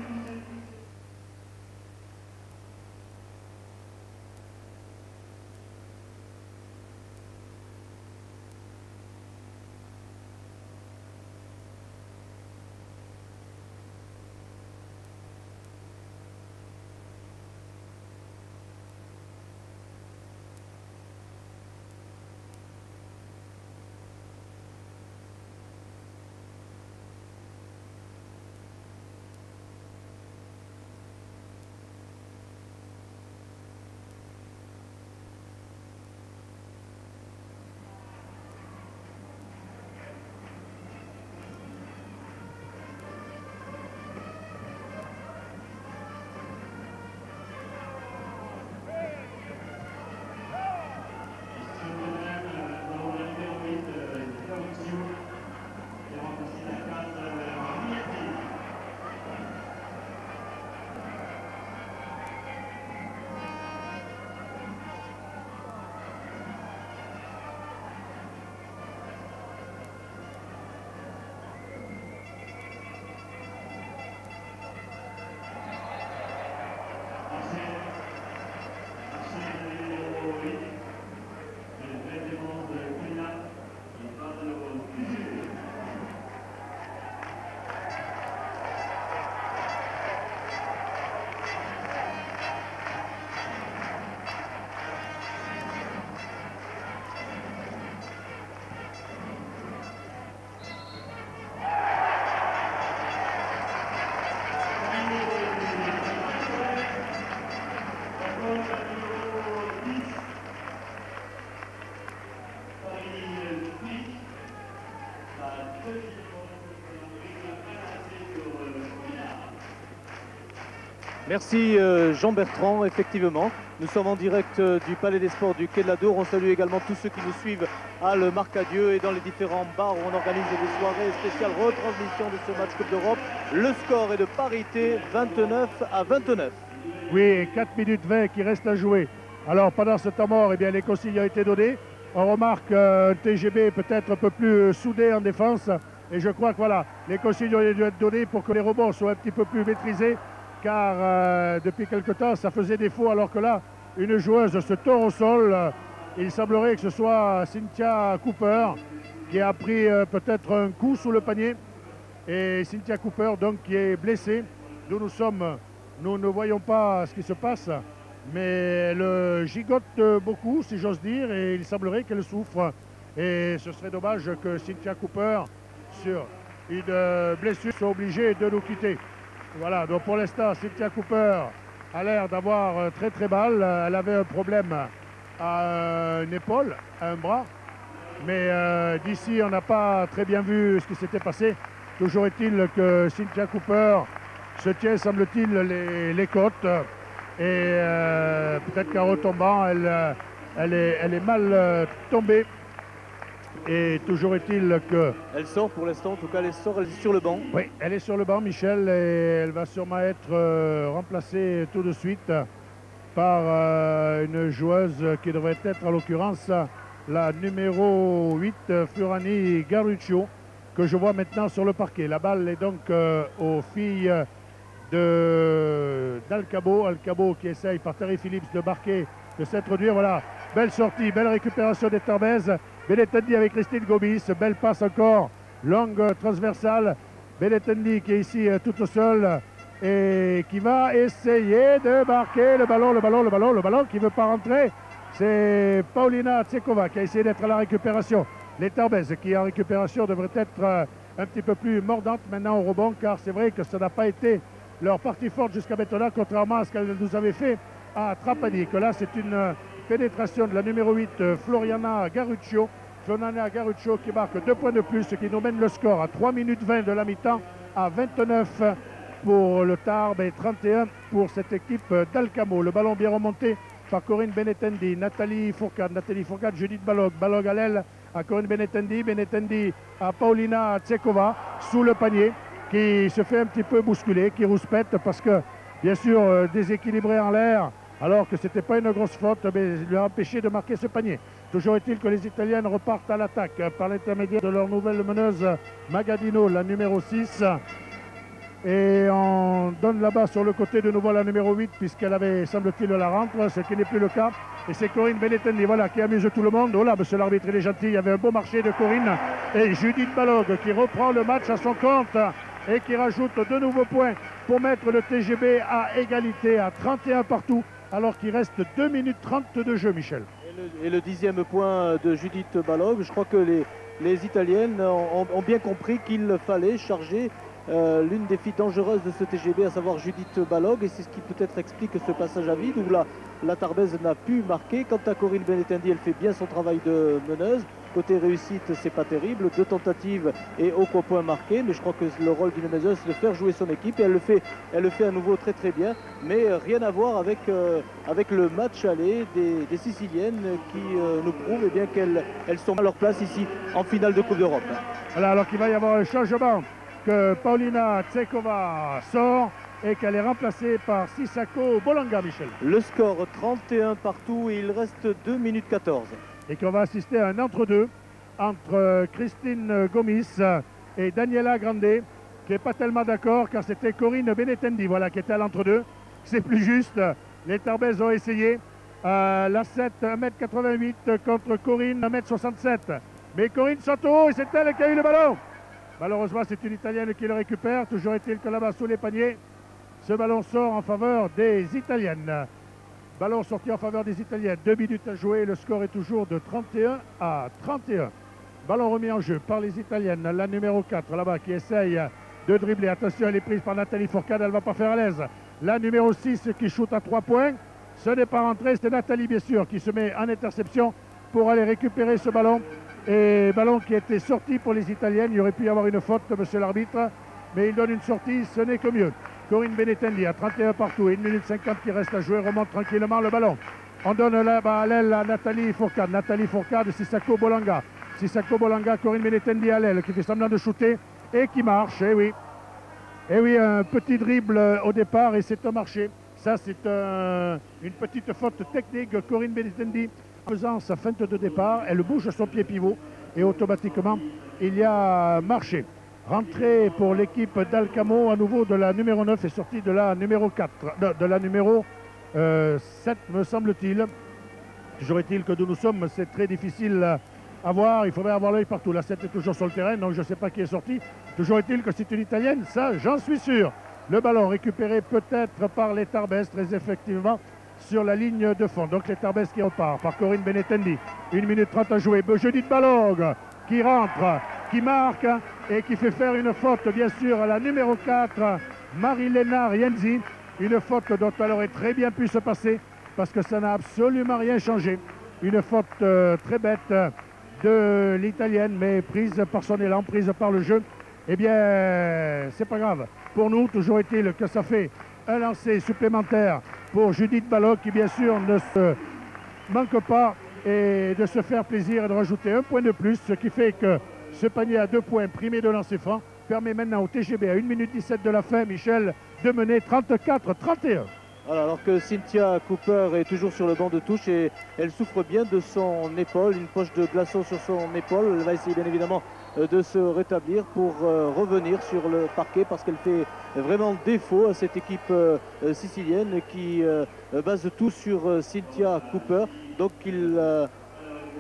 Speaker 2: Merci Jean Bertrand, effectivement. Nous sommes en direct du Palais des Sports du Quai de la Dour. On salue également tous ceux qui nous suivent à le Marcadieu et dans les différents bars où on organise des soirées spéciales retransmission de ce match Coupe d'Europe. Le score est de parité, 29-29.
Speaker 1: Oui, 4 minutes 20 qui restent à jouer. Alors pendant ce temps mort, eh bien, les consignes ont été données. On remarque TGB peut-être un peu plus soudé en défense. Et je crois que voilà, les consignes ont dû être données pour que les rebonds soient un petit peu plus maîtrisés. Car depuis quelque temps, ça faisait défaut, alors que là, une joueuse se tord au sol. Il semblerait que ce soit Cynthia Cooper qui a pris peut-être un coup sous le panier. Et Cynthia Cooper, donc, qui est blessée. Nous ne voyons pas ce qui se passe, mais elle gigote beaucoup, si j'ose dire, et il semblerait qu'elle souffre. Et ce serait dommage que Cynthia Cooper, sur une blessure, soit obligée de nous quitter. Voilà, donc pour l'instant, Cynthia Cooper a l'air d'avoir très mal. Elle avait un problème à une épaule, à un bras. Mais d'ici, on n'a pas très bien vu ce qui s'était passé. Toujours est-il que Cynthia Cooper se tient, semble-t-il, les côtes. Et peut-être qu'en retombant, elle est mal tombée. Et toujours est-il que...
Speaker 2: Elle sort pour l'instant, en tout cas elle est sur le banc.
Speaker 1: Oui, elle est sur le banc, Michel, et elle va sûrement être remplacée tout de suite par une joueuse qui devrait être, en l'occurrence, la numéro 8, Furani Garuccio, que je vois maintenant sur le parquet. La balle est donc aux filles d'Alcabo. Alcabo qui essaye par Terry Phillips de marquer, de s'introduire. Voilà, belle sortie, belle récupération des Tarbaises. Benetendi avec Christine Gomis, belle passe encore, longue transversale. Benetendi qui est ici toute seule et qui va essayer de marquer le ballon qui ne veut pas rentrer. C'est Paulina Tsekova qui a essayé d'être à la récupération. Les Tarbaises qui en récupération devraient être un petit peu plus mordantes maintenant au rebond, car c'est vrai que ça n'a pas été leur partie forte jusqu'à maintenant, contrairement à ce qu'elle nous avait fait à Trapani. Que là c'est une pénétration de la numéro 8, Floriana Garuccio. Floriana Garuccio qui marque 2 points de plus, ce qui nous mène le score à 3 minutes 20 de la mi-temps, à 29 pour le Tarbes et 31 pour cette équipe d'Alcamo. Le ballon bien remonté par Corinne Benetendi, Nathalie Fourcade, Judith Balog à l'aile à Corinne Benetendi à Paulina Tsekova sous le panier, qui se fait un petit peu bousculer, qui rouspète parce que bien sûr déséquilibré en l'air, alors que ce n'était pas une grosse faute, mais il lui a empêché de marquer ce panier. Toujours est-il que les Italiennes repartent à l'attaque par l'intermédiaire de leur nouvelle meneuse Magadino, la numéro 6. Et on donne là-bas sur le côté de nouveau la numéro 8, puisqu'elle avait, semble-t-il, la rentre, ce qui n'est plus le cas. Et c'est Corinne Benetendi, voilà, qui amuse tout le monde. Oh là, monsieur l'arbitre, il est gentil, il y avait un beau marché de Corinne. Et Judith Balog qui reprend le match à son compte et qui rajoute de nouveaux points pour mettre le TGB à égalité à 31 partout, alors qu'il reste 2 minutes 30 de jeu, Michel.
Speaker 2: Et le 10e point de Judith Balog. Je crois que les Italiennes ont bien compris qu'il fallait charger l'une des filles dangereuses de ce TGB, à savoir Judith Balog, et c'est ce qui peut-être explique ce passage à vide où la Tarbaise n'a pu marquer. Quant à Corinne Benetendi, elle fait bien son travail de meneuse. Côté réussite, c'est pas terrible, 2 tentatives et aucun point marqué, mais je crois que le rôle d'une meneuse, c'est de faire jouer son équipe, et elle le fait à nouveau très bien, mais rien à voir avec le match aller des Siciliennes qui nous prouvent eh bien qu'elles sont à leur place ici en finale de Coupe d'Europe.
Speaker 1: Voilà, alors qu'il va y avoir un changement, que Paulina Tsekova sort et qu'elle est remplacée par Sissako Bolanga, Michel.
Speaker 2: Le score 31 partout et il reste 2 minutes 14.
Speaker 1: Et qu'on va assister à un entre-deux entre Christine Gomis et Daniela Grande, qui n'est pas tellement d'accord, car c'était Corinne Benetendi, voilà, qui était à l'entre-deux. C'est plus juste, les Tarbaises ont essayé. La 7, 1m88 contre Corinne, 1m67. Mais Corinne saute haut et c'est elle qui a eu le ballon. Malheureusement, c'est une Italienne qui le récupère. Toujours est-il que là-bas, sous les paniers, ce ballon sort en faveur des Italiennes. Ballon sorti en faveur des Italiennes. 2 minutes à jouer. Le score est toujours de 31 à 31. Ballon remis en jeu par les Italiennes. La numéro 4 là-bas qui essaye de dribbler. Attention, elle est prise par Nathalie Fourcade. Elle ne va pas faire à l'aise. La numéro 6 qui shoot à 3 points. Ce n'est pas rentré. C'est Nathalie, bien sûr, qui se met en interception pour aller récupérer ce ballon. Et ballon qui était sorti pour les Italiennes. Il aurait pu y avoir une faute, monsieur l'arbitre. Mais il donne une sortie. Ce n'est que mieux. Corinne Benetendi à 31 partout, 1 minute 50 qui reste à jouer, remonte tranquillement le ballon. On donne la à l'aile à Nathalie Fourcade. Nathalie Fourcade, Sissako Bolanga. Sissako Bolanga, Corinne Benetendi à l'aile qui fait semblant de shooter et qui marche, et oui. Et oui, un petit dribble au départ et c'est un marché. Ça, c'est une petite faute technique. Corinne Benetendi, en faisant sa feinte de départ, elle bouge son pied pivot et automatiquement, il y a marché. Rentrée pour l'équipe d'Alcamo, à nouveau de la numéro 9 et sortie de la numéro 4, de la numéro 7, me semble-t-il. Toujours est-il que d'où nous sommes, c'est très difficile à voir. Il faudrait avoir l'œil partout. La 7 est toujours sur le terrain, donc je ne sais pas qui est sorti. Toujours est-il que c'est une Italienne, ça, j'en suis sûr. Le ballon récupéré peut-être par les Tarbes, très effectivement, sur la ligne de fond. Donc les Tarbes qui repart par Corinne Benetendi. 1 minute 30 à jouer. Judith Balog qui rentre, qui marque et qui fait faire une faute, bien sûr, à la numéro 4, Marilena Rienzi. Une faute dont elle aurait très bien pu se passer parce que ça n'a absolument rien changé. Une faute très bête de l'Italienne, mais prise par son élan, prise par le jeu. Eh bien, c'est pas grave. Pour nous, toujours est-il que ça fait un lancer supplémentaire pour Judith Balog qui, bien sûr, ne se manque pas et de se faire plaisir et de rajouter un point de plus, ce qui fait que ce panier à 2 points primé de lancer franc permet maintenant au TGB à 1 minute 17 de la fin, Michel, de mener 34-31.
Speaker 2: Alors que Cynthia Cooper est toujours sur le banc de touche et elle souffre bien de son épaule, une poche de glaçon sur son épaule. Elle va essayer bien évidemment de se rétablir pour revenir sur le parquet parce qu'elle fait vraiment défaut à cette équipe sicilienne qui base tout sur Cynthia Cooper. Donc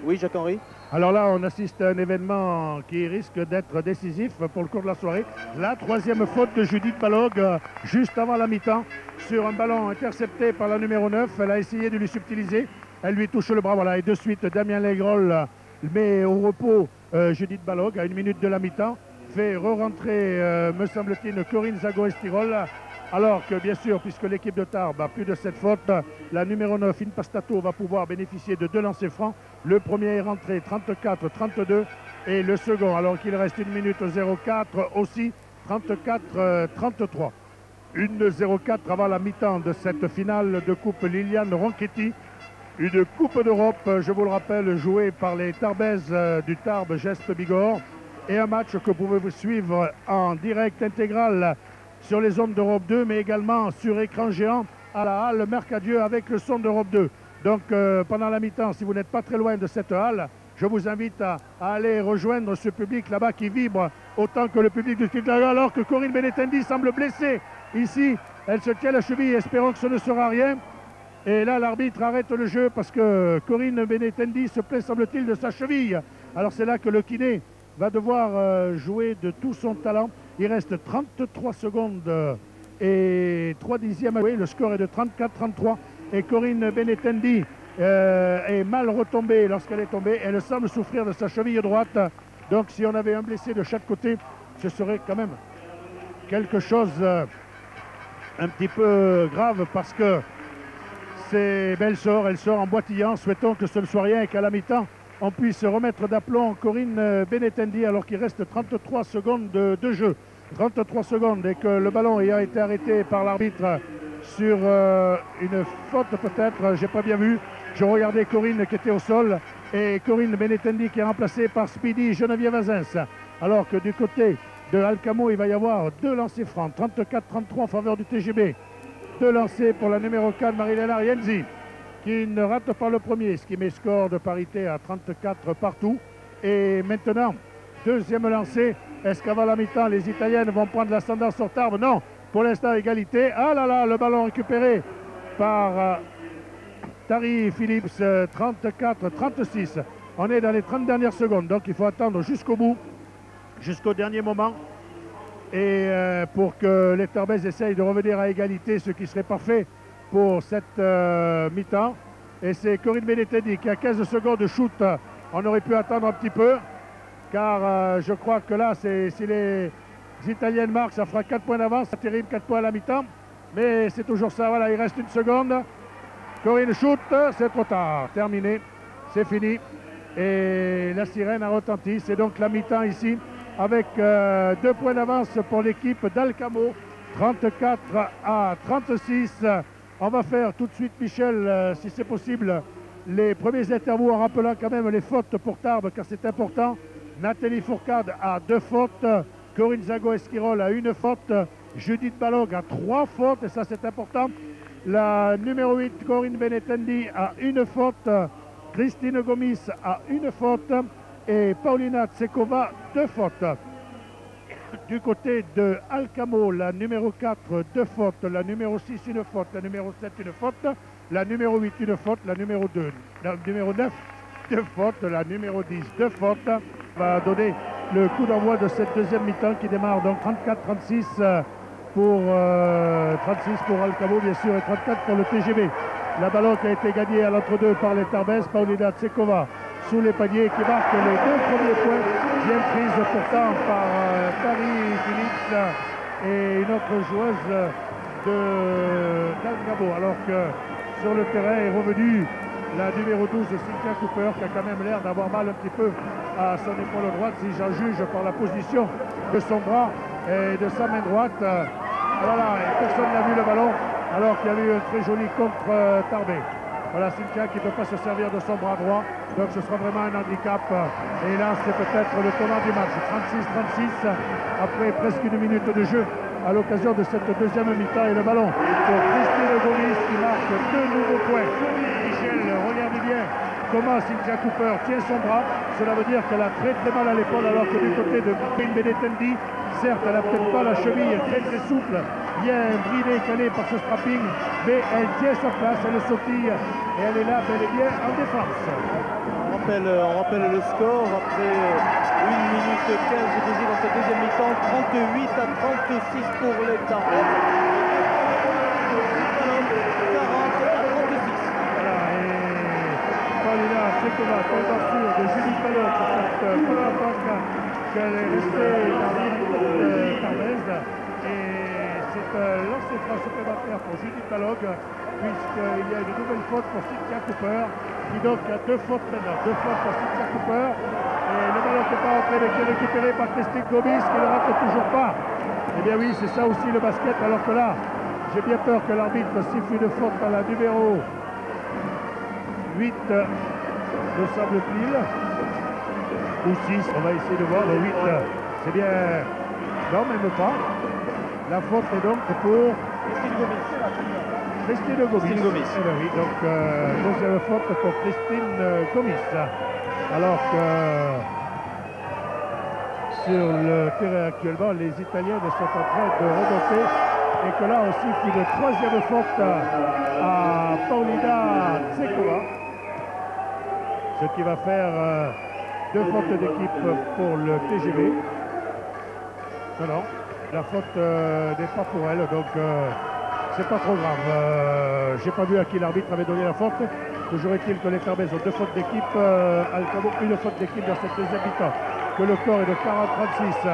Speaker 2: oui, Jacques-Henri.
Speaker 1: Alors là, on assiste à un événement qui risque d'être décisif pour le cours de la soirée. La 3e faute de Judith Balog, juste avant la mi-temps, sur un ballon intercepté par la numéro 9. Elle a essayé de lui subtiliser. Elle lui touche le bras. Voilà. Et de suite, Damien Legrol met au repos Judith Balog à 1 minute de la mi-temps. Fait re-rentrer, me semble-t-il, Corinne Zago-Estirol. Alors que, bien sûr, puisque l'équipe de Tarbes a plus de 7 fautes, la numéro 9, Impastato, va pouvoir bénéficier de 2 lancers francs. Le premier est rentré 34-32 et le second, alors qu'il reste 1 minute 04, aussi 34-33. 1-0-4 avant la mi-temps de cette finale de Coupe Liliane Ronchetti. Une Coupe d'Europe, je vous le rappelle, jouée par les Tarbaises du Tarbes Geste Bigorre. Et un match que vous pouvez suivre en direct intégral sur les ondes d'Europe 2, mais également sur écran géant à la halle Mercadieu avec le son d'Europe 2. Donc pendant la mi-temps, si vous n'êtes pas très loin de cette halle, je vous invite à aller rejoindre ce public là-bas qui vibre autant que le public du Chicago, alors que Corinne Benetendi semble blessée. Ici, elle se tient la cheville, espérons que ce ne sera rien. Et là, l'arbitre arrête le jeu parce que Corinne Benetendi se plaît, semble-t-il, de sa cheville. Alors c'est là que le kiné va devoir jouer de tout son talent. Il reste 33 secondes et 3 dixièmes à jouer. Le score est de 34-33 et Corinne Benetendi est mal retombée lorsqu'elle est tombée. Elle semble souffrir de sa cheville droite. Donc si on avait un blessé de chaque côté, ce serait quand même quelque chose un petit peu grave parce que elle sort en boitillant. Souhaitons que ce ne soit rien et qu'à la mi-temps, on puisse remettre d'aplomb Corinne Benetendi alors qu'il reste 33 secondes de jeu. 33 secondes et que le ballon ayant été arrêté par l'arbitre sur une faute peut-être, j'ai pas bien vu. Je regardais Corinne qui était au sol et Corinne Benetendi qui est remplacée par Speedy Geneviève Azens. Alors que du côté de Alcamo, il va y avoir 2 lancers francs, 34-33 en faveur du TGB. 2 lancers pour la numéro 4, Marilena Rienzi, qui ne rate pas le premier, ce qui met score de parité à 34 partout. Et maintenant, 2e lancer. Est-ce qu'avant la mi-temps, les Italiennes vont prendre l'ascendant sur Tarbes? Non, pour l'instant, égalité. Ah là là, le ballon récupéré par Tari Phillips, 34-36. On est dans les 30 dernières secondes, donc il faut attendre jusqu'au bout, jusqu'au dernier moment. Et pour que les Tarbaises essayent de revenir à égalité, ce qui serait parfait pour cette mi-temps. Et c'est Corinne Benetendi qui a 15 secondes de shoot. On aurait pu attendre un petit peu, car je crois que là, si les Italiennes marquent, ça fera 4 points d'avance. C'est terrible, 4 points à la mi-temps. Mais c'est toujours ça, voilà, il reste 1 seconde. Corinne shoot, c'est trop tard. Terminé, c'est fini. Et la sirène a retenti. C'est donc la mi-temps ici, avec 2 points d'avance pour l'équipe d'Alcamo. 34 à 36. On va faire tout de suite, Michel, si c'est possible, les premiers interviews en rappelant quand même les fautes pour Tarbes, car c'est important. Nathalie Fourcade a 2 fautes, Corinne Zago-Esquirol a 1 faute, Judith Balog a 3 fautes, et ça c'est important. La numéro 8, Corinne Benetendi, a 1 faute, Christine Gomis a 1 faute, et Paulina Tsekova 2 fautes. Du côté de Alcamo, la numéro 4, 2 fautes, la numéro 6, 1 faute, la numéro 7, 1 faute, la numéro 8, 1 faute, la numéro 2, la numéro 9, 2 fautes, la numéro 10, 2 fautes. Va donner le coup d'envoi de cette deuxième mi-temps qui démarre donc 34-36 pour 36 pour Alcamo bien sûr et 34 pour le TGV. La ballon qui a été gagnée à l'entre-deux par les Tarbes, Paulina Tsekova sous les paniers qui marque les 2 premiers points, bien prise pourtant par Paris Phillips et une autre joueuse d'Alcamo, alors que sur le terrain est revenue la numéro 12, Cynthia Cooper, qui a quand même l'air d'avoir mal un petit peu à son épaule droite, si j'en juge par la position de son bras et de sa main droite. Voilà, et personne n'a vu le ballon, alors qu'il y avait eu un très joli contre Tarbé. Voilà, Cynthia qui ne peut pas se servir de son bras droit, donc ce sera vraiment un handicap. Et là, c'est peut-être le tournant du match. 36-36, après presque 1 minute de jeu, à l'occasion de cette deuxième mi-temps, et le ballon pour Christine Gomis qui marque 2 nouveaux points. Michel, regardez bien comment Cynthia Cooper tient son bras. Cela veut dire qu'elle a très mal à l'épaule, alors que du côté de Corinne Benetendi, certes, elle n'a peut-être pas la cheville très souple, bien bridée, calée par ce strapping, mais elle tient sa place, elle sautille et elle est là bel et bien en défense.
Speaker 2: On rappelle le score après 1 minute 15 de jeu dans cette deuxième mi-temps, 38 à 36 pour les Tarbes. 40 à 36.
Speaker 1: Voilà, et Paulina Tsekova tombe en sûr de Judith Balog pour cette première fois qu'elle est restée dans l'équipe Tarbes. Et c'est un lancer franc supplémentaire pour Judith Balog, puisqu'il y a une nouvelle faute pour Cynthia Cooper, qui donc a 2 fautes maintenant, 2 fautes pour Cynthia Cooper. Et le ballon qui n'est pas entré, mais qui est récupéré par Christine Gomis, qui ne rentre toujours pas. Eh bien oui, c'est ça aussi le basket, alors que là, j'ai bien peur que l'arbitre siffle une faute à la numéro 8, me semble-t-il. Ou 6, on va essayer de voir. Le 8, c'est bien... Non, même pas. La faute est donc pour Christine Gomis. Eh bien oui, donc deuxième faute pour Christine Gomis. Alors que sur le terrain actuellement, les Italiennes sont en train de remonter et que là on siffle une 3e faute à Paulina Tsekova. Ce qui va faire 2 fautes d'équipe pour le TGV. Non, la faute n'est pas pour elle, donc c'est pas trop grave. J'ai pas vu à qui l'arbitre avait donné la faute. Toujours est-il que les Tarbes ont 2 fautes d'équipe, Alcamo 1 faute d'équipe dans cette deuxième mi-temps. Que le score est de 40-36,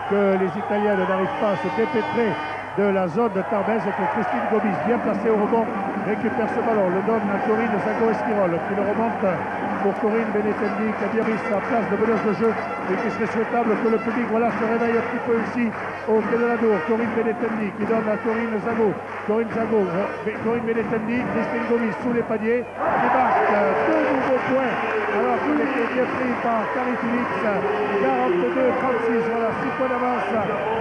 Speaker 1: que les Italiens n'arrivent pas à se dépêtrer de la zone de Tarbes et que Christine Gomis, bien placée au rebond, récupère ce ballon, le donne à Corinne Zago-Esquirol qui le remonte pour Corinne Benetendi qui a bien mis sa place de meneuse de jeu et qui serait souhaitable que le public se réveille un petit peu ici au Quai de la Dour. Corinne Benetendi qui donne à Corinne Zago, Corinne Benetendi, Christine Gomis sous les paniers qui marque 2 nouveaux points alors qu'il était bien pris par Carrie Phillips. 42-36, voilà 6 points d'avance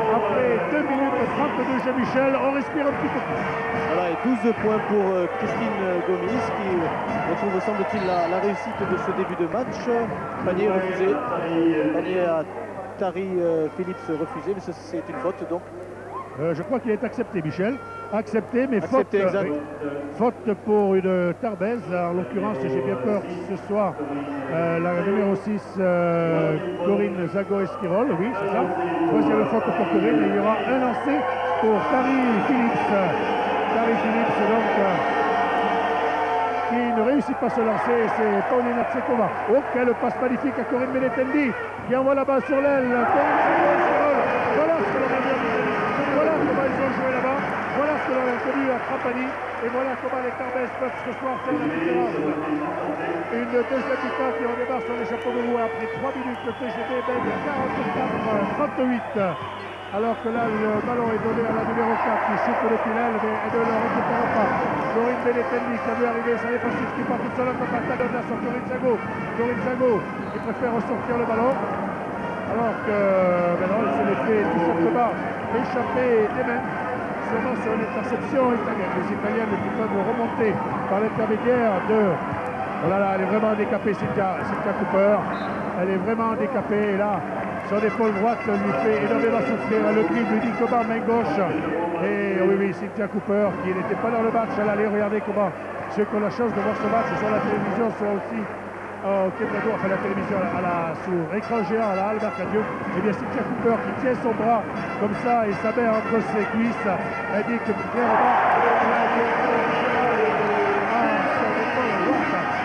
Speaker 1: après 2 minutes 32 jeux. Michel, on respire un petit peu plus.
Speaker 2: Voilà, et 12 points pour Christine Gomis qui retrouve, semble-t-il, la réussite de ce début de match. Panier refusé, panier à Tari Phillips refusé, mais c'est une faute donc.
Speaker 1: Je crois qu'il est accepté, Michel. Accepté, mais
Speaker 2: accepté,
Speaker 1: faute pour une Tarbaise. En l'occurrence, j'ai bien peur que ce soit la numéro 6, Corinne Zago-Esquirol. Oui, c'est ça. 3e faute pour Corinne. Et il y aura un lancé pour Tari Phillips. Tari Phillips, donc, qui ne réussit pas à se lancer. C'est Paulina Tsekova. Oh, quelle passe magnifique à Corinne Benetendi qui envoie la balle sur l'aile. Voilà ce que l'on a vu. Voilà comment ils ont joué là-bas. Voilà ce que l'on a connu à Trapani. Et voilà comment les Tarbes peuvent ce soir faire la différence. Une deuxième mi-temps qui redémarre sur les chapeaux de roue après 3 minutes. Le TGV mène 44-38. Alors que là, le ballon est donné à la numéro 4 qui souffle depuis l'aile, mais elle ne le récupère pas. Corinne Benetendi qui a vu arriver sa défensive qui part toute seule en contre-attaque, donne là sur Corinne Zago. Corinne Zago qui préfère ressortir le ballon. Alors que non, elle s'est fait tout simplement échapper des mains. Sûrement sur une interception italienne. Les Italiennes qui peuvent remonter par l'intermédiaire de... Oh là là, elle est vraiment handicapée, Cynthia Cooper. Elle est vraiment handicapée. Et là, son épaule droite lui fait énormément souffrir. Le dribble lui dit comment main gauche. Et oui, Cynthia Cooper, qui n'était pas dans le match, elle allait regarder comment ceux qui ont la chance de voir ce match sur la télévision sont aussi au Québec, enfin la télévision sur écran géant à la Albert Radio. Et bien Cynthia Cooper qui tient son bras comme ça et sa main entre ses cuisses, elle dit que clairement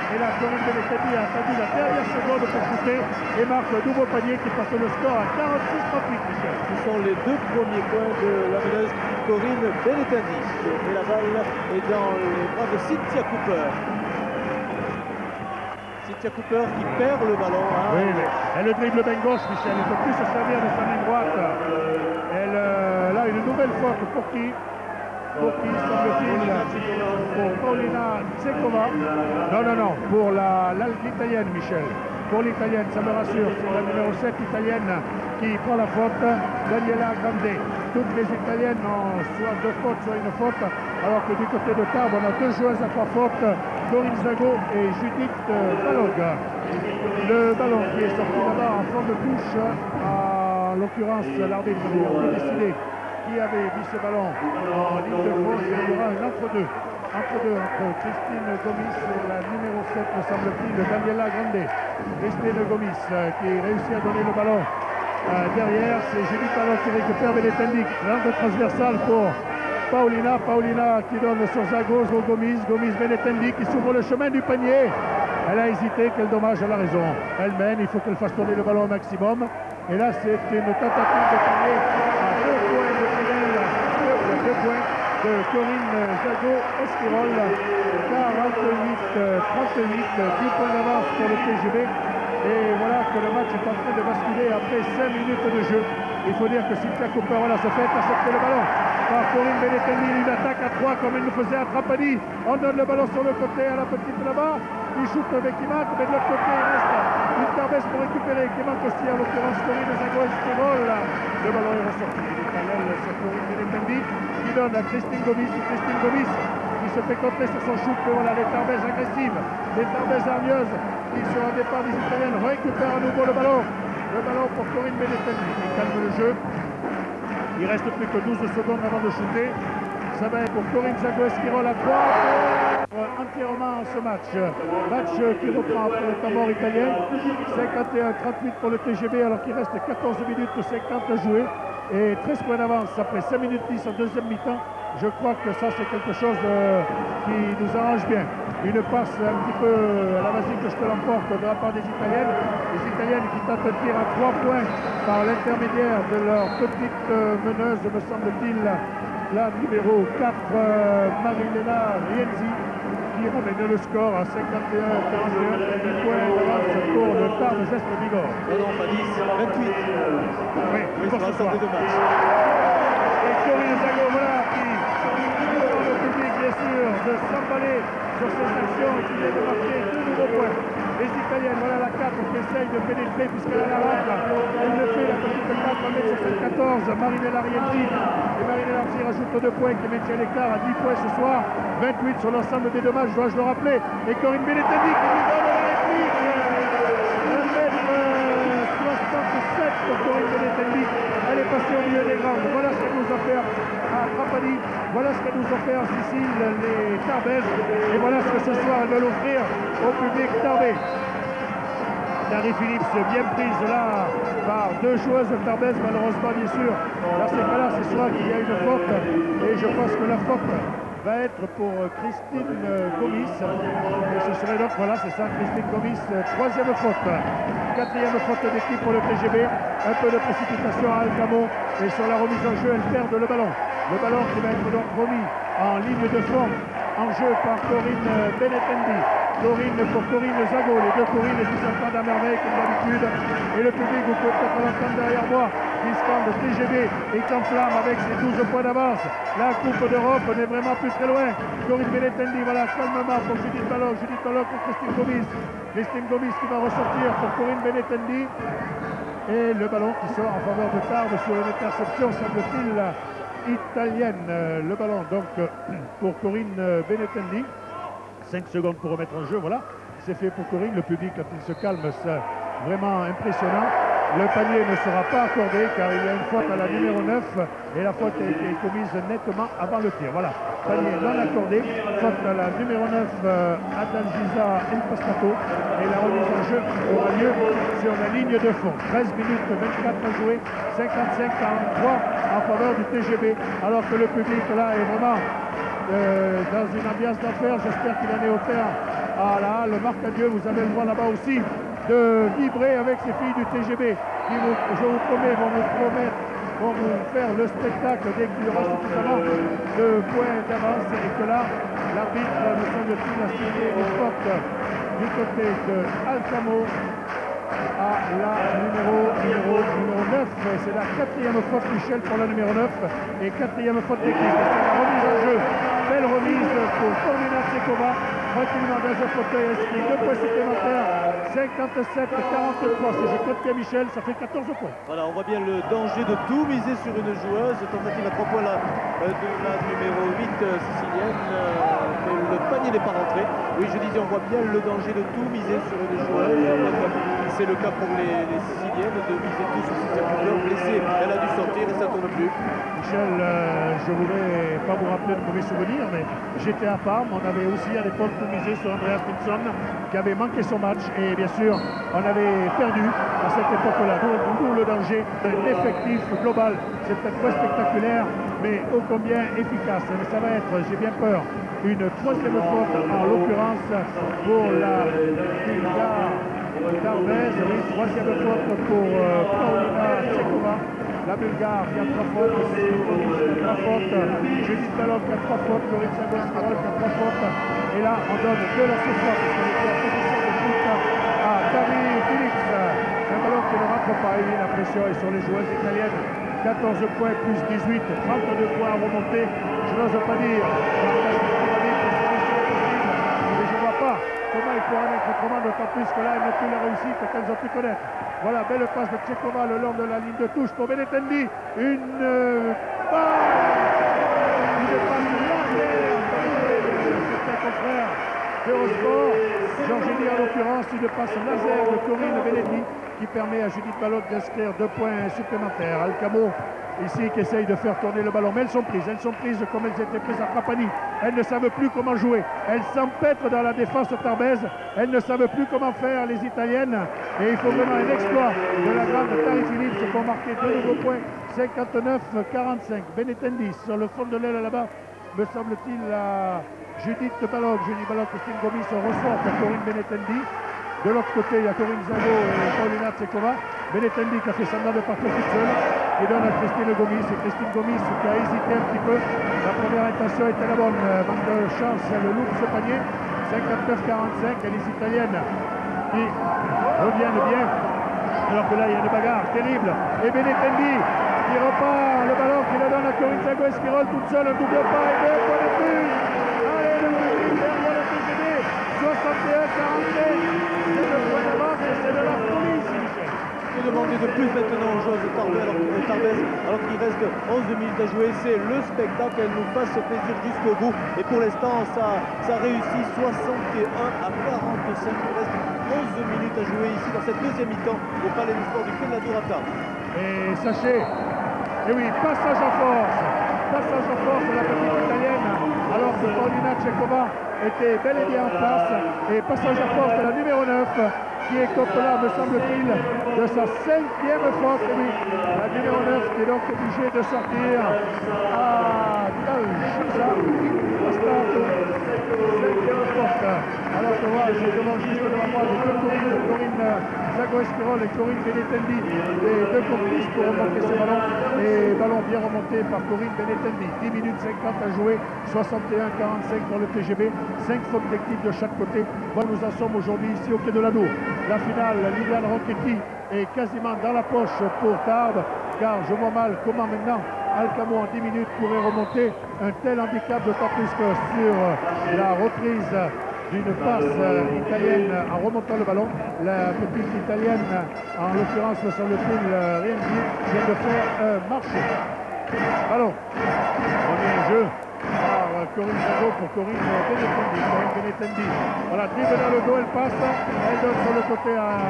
Speaker 1: et là, Corinne Benetendi a attendu la dernière seconde pour shooter et marque un nouveau panier qui porte le score à 46-38, Michel.
Speaker 2: Ce sont les 2 premiers points de la meneuse Corinne Benetendi. Et la balle est dans les bras de Cynthia Cooper. Cynthia Cooper qui perd le ballon. Hein.
Speaker 1: Oui, mais elle dribble main gauche, Michel. Elle ne peut plus se servir de sa main droite. Elle là, une nouvelle faute pour qui semble-t-il, pour Paulina Tsekova. Non, pour l'italienne, Michel. Pour l'italienne, ça me rassure, c'est la numéro 7 italienne qui prend la faute, Daniela Grande. Toutes les italiennes ont soit 2 fautes, soit une faute, alors que du côté de Tarbes, on a 2 joueuses à 3 fautes, Corinne Zago et Judith Balog. Le ballon qui est sorti d'abord en forme de touche, en l'occurrence l'arbitre a décidé qui avait mis ce ballon en ligne de fond. Il y aura un entre-deux entre Christine Gomis et la numéro 7, me semble-t-il, Daniela Grande. Christine Gomis qui réussit à donner le ballon derrière. C'est Judith Balog qui récupère Benetendi. L'angle transversal pour Paulina qui donne sur Zago, Gomis Benetendi qui s'ouvre le chemin du panier. Elle a hésité, quel dommage, elle a raison. Elle mène, il faut qu'elle fasse tourner le ballon au maximum. Et là, c'est une tentative de panier à 2 points de Pinel, 2 points de Corinne Zago Esquirol, 48-38, 10 points d'avance pour le TGB. Et voilà que le match est en train de basculer après 5 minutes de jeu. Il faut dire que Cynthia Cooper se fait intercepter le ballon par Corinne Benetendi, une attaque à 3 comme il nous faisait à Trapani. On donne le ballon sur le côté à la petite là-bas. Il shoot avec qui manque, mais de l'autre côté il reste une Tarbes pour récupérer, qui manque aussi en l'occurrence Corinne Zago Esquirol. Le ballon est ressorti. C'est Corinne Benetendi qui donne à Christine Gomis qui se fait contrer sur son shoot. Mais voilà, les Tarbes agressives, les Tarbes hargneuses qui sur un départ des Italiennes récupèrent à nouveau le ballon. Le ballon pour Corinne Benetendi qui calme le jeu. Il reste plus que 12 secondes avant de shooter. Ça va être pour Corinne Zago Esquirol à 3 entièrement ce match. Match qui reprend après le temps mort italien. 51-38 pour le TGB alors qu'il reste 14 minutes 50 à jouer. Et 13 points d'avance après 5 minutes 10 en deuxième mi-temps. Je crois que ça c'est quelque chose qui nous arrange bien. Une passe un petit peu à la vas-y que je te l'emporte de la part des Italiennes. Les Italiennes qui tentent de tir à 3 points par l'intermédiaire de leur petite meneuse, me semble-t-il, la numéro 4, Marilena Rienzi, qui ramène le score à 51-41, 10 points d'avance pour le Tarbes Est Bigorre.
Speaker 2: Non, pas 10, 28.
Speaker 1: Oui,
Speaker 2: pour ce soir.
Speaker 1: Et Corinne Zago, voilà, qui demande au public, bien sûr, de s'emballer sur ses actions et qui vient de marquer 2 nouveaux points. Les Italiennes, voilà la 4 qui essaye de pénétrer puisqu'elle a la rate. Elle le fait, la petite 4 à mettre sur cette 14, Marinella Rienzi. Et Marinella Rienzi rajoute 2 points qui maintient l'écart à 10 points ce soir. 28 sur l'ensemble des dommages, dois-je le rappeler. Et Corinne Benetendi qui lui donne la réplique. 1m67 pour Corinne Benetendi. Elle est passée au milieu des grandes. Voilà ce qu'elle nous a fait à Trapani. Voilà ce qu'elle nous a fait en Sicile, les Tarbes. Et voilà ce que ce soir elles veulent offrir au public tarbais. Dari Phillips bien prise là par 2 joueuses Tarbes, malheureusement bien sûr. Dans ces cas-là, c'est soit qu'il y a une faute. Et je pense que la faute va être pour Christine Gomis. Et ce serait donc, voilà, c'est ça, Christine Gomis, 3e faute. 4e faute d'équipe pour le TGB. Un peu de précipitation à Alcamo. Et sur la remise en jeu, elle perd le ballon. Le ballon qui va être donc remis en ligne de fond en jeu par Corinne Benetendi. Corinne pour Corinne Zago, les deux Corinnes qui s'entendent à merveille comme d'habitude. Et le public, vous pouvez peut-être l'entendre derrière moi, qui scande TGB et qu'enflamme avec ses 12 points d'avance. La Coupe d'Europe n'est vraiment plus très loin. Corinne Benetendi, voilà, calmement pour Judith Balog pour Christine Gomis. Christine Gomis qui va ressortir pour Corinne Benetendi. Et le ballon qui sort en faveur de Tarbes sur une interception, semble-t-il, italienne. Le ballon donc pour Corinne Benetendi. 5 secondes pour remettre en jeu, voilà. C'est fait pour Corinne. Le public, quand il se calme, c'est vraiment impressionnant. Le panier ne sera pas accordé car il y a une faute à la numéro 9 et la faute a été commise nettement avant le tir. Voilà, panier non accordé, faute à la numéro 9 Adalgisa Impastato et la remise en jeu aura lieu sur la ligne de fond. 13 minutes 24 à jouer, 55-43 en faveur du TGB alors que le public là est vraiment dans une ambiance d'enfer. J'espère qu'il en est au terme. Ah là, le Marc Adieu, vous avez le droit là-bas aussi de vibrer avec ces filles du TGB qui, je vous promets, vont vous faire le spectacle dès qu'il y aura suffisamment de points d'avance et que là, l'arbitre, me semble-t-il, a signé une faute du côté de Alcamo à la numéro 9. C'est la 4e faute, Michel, pour la numéro 9 et 4e faute d'équipe. C'est la remise en jeu. Belle remise pour Paulina Tsekova, tranquillement dans un fauteuil inscrit, 2 points supplémentaires, 57-43. Si je compte bien Michel, ça fait 14 points.
Speaker 2: Voilà, on voit bien le danger de tout miser sur une joueuse. Tentative à 3 points de la numéro 8 sicilienne, mais le panier n'est pas rentré. Oui, je disais, on voit bien le danger de tout miser sur une joueuse. C'est le cas pour les siciliennes, de miser tout sur Cynthia Cooper. Blessée, elle a dû sortir et ça tourne plus.
Speaker 1: Michel, je voudrais pas vous rappeler de mauvais souvenirs, mais j'étais à Parme, on avait aussi à l'époque tout misé sur Andreas Nilsson qui avait manqué son match et bien sûr on avait perdu à cette époque-là. D'où le danger de l'effectif global. C'est peut-être pas spectaculaire, mais ô combien efficace. Mais ça va être, j'ai bien peur, une 3e faute en l'occurrence pour la Bulgare Tarbes. Oui, 3e faute pour Paulina Tsekova. La Bulgare qui a 3 fautes, Judith Balog qui a 3 fautes, Corinne Zago-Esquirol qui a 3 fautes. Et là, on donne 2 lancers francs parce qu'on était en position de shoot à Tari Felix. Un ballon qui ne rentre pas. Et la pression est sur les joueuses italiennes. 14 points plus 18, 32 points à remonter. Je n'ose pas dire. Mais je ne vois pas comment il pourra en être autrement, d'autant plus que là, elles n'ont plus la réussite qu'elles ont pu connaître. Voilà, belle passe de Tsekova le long de la ligne de touche pour Benetendi. Une passe laser de certains confrères d'Eurosport. Georgini en l'occurrence, une passe laser de Corinne Benetendi qui permet à Judith Balog d'inscrire 2 points supplémentaires. Alcamo ici qui essaye de faire tourner le ballon, mais elles sont prises comme elles étaient prises à Trapani. Elles ne savent plus comment jouer, elles s'empêtrent dans la défense tarbaise, elles ne savent plus comment faire les Italiennes et il faut vraiment un exploit de la grande Tari Phillips pour marquer 2 nouveaux points, 59-45. Benetendi sur le fond de l'aile là-bas, me semble-t-il, à Judith Balog, Christine Gomis reçoit à Corinne Benetendi. De l'autre côté, il y a Corinne Zago et Paulina Tsekova. Benetendi qui a fait semblant de partir toute seule, qui donne à Christine Gomis. Et Christine Gomis qui a hésité un petit peu. La première intention était la bonne. Manque de chance, elle loupe ce panier. 59-45. Et les Italiennes qui reviennent bien. Alors que là, il y a une bagarre terrible. Et Benetendi qui repart le ballon, qui le donne à Corinne Zago-Esquirol toute seule. Un double pas et 2 points de plus. Allez, le public derrière le TGB. 61-45. C'est le point d'avance et c'est de la folie ici, Michel.
Speaker 2: Que demander de plus maintenant aux joueuses de Tarbes alors qu'il reste 11 minutes à jouer. C'est le spectacle, elles nous fassent plaisir jusqu'au bout. Et pour l'instant, ça réussit 61-45. Il reste 11 minutes à jouer ici dans cette deuxième mi-temps au Palais du Sport du Club de la Tour à Tarbes.
Speaker 1: Et sachez, et oui, passage en force de la petite italienne, alors que Paulina Tsekova était bel et bien en place. Et passage en force de la numéro 9, qui est là, me semble-t-il, de sa 5e faute. Et oui, la numéro 9 qui est donc obligée de sortir à Dalgisa Impastato. 5e faute. Alors je demande juste devant moi les deux Corinne Zago-Esquirol et Corinne Benetendi, les deux complices pour remonter ce ballon. Et ballon bien remonté par Corinne Benetendi. 10 minutes 50 à jouer, 61-45 pour le TGB, 5 fautes techniques de chaque côté. Bon, nous en sommes aujourd'hui ici au Quai de l'Adour. La finale, Liliane Ronchetti est quasiment dans la poche pour Tarbes, car je vois mal comment maintenant Alcamo en 10 minutes pourrait remonter un tel handicap, d'autant plus que sur la reprise d'une passe italienne en remontant le ballon, la petite italienne, en l'occurrence me semble-t-il Rienzi, vient de faire un marché. Ballon, premier jeu par Corinne Zago pour Corinne Benetendi. Voilà, dribble dans le dos, elle passe, elle donne sur le côté à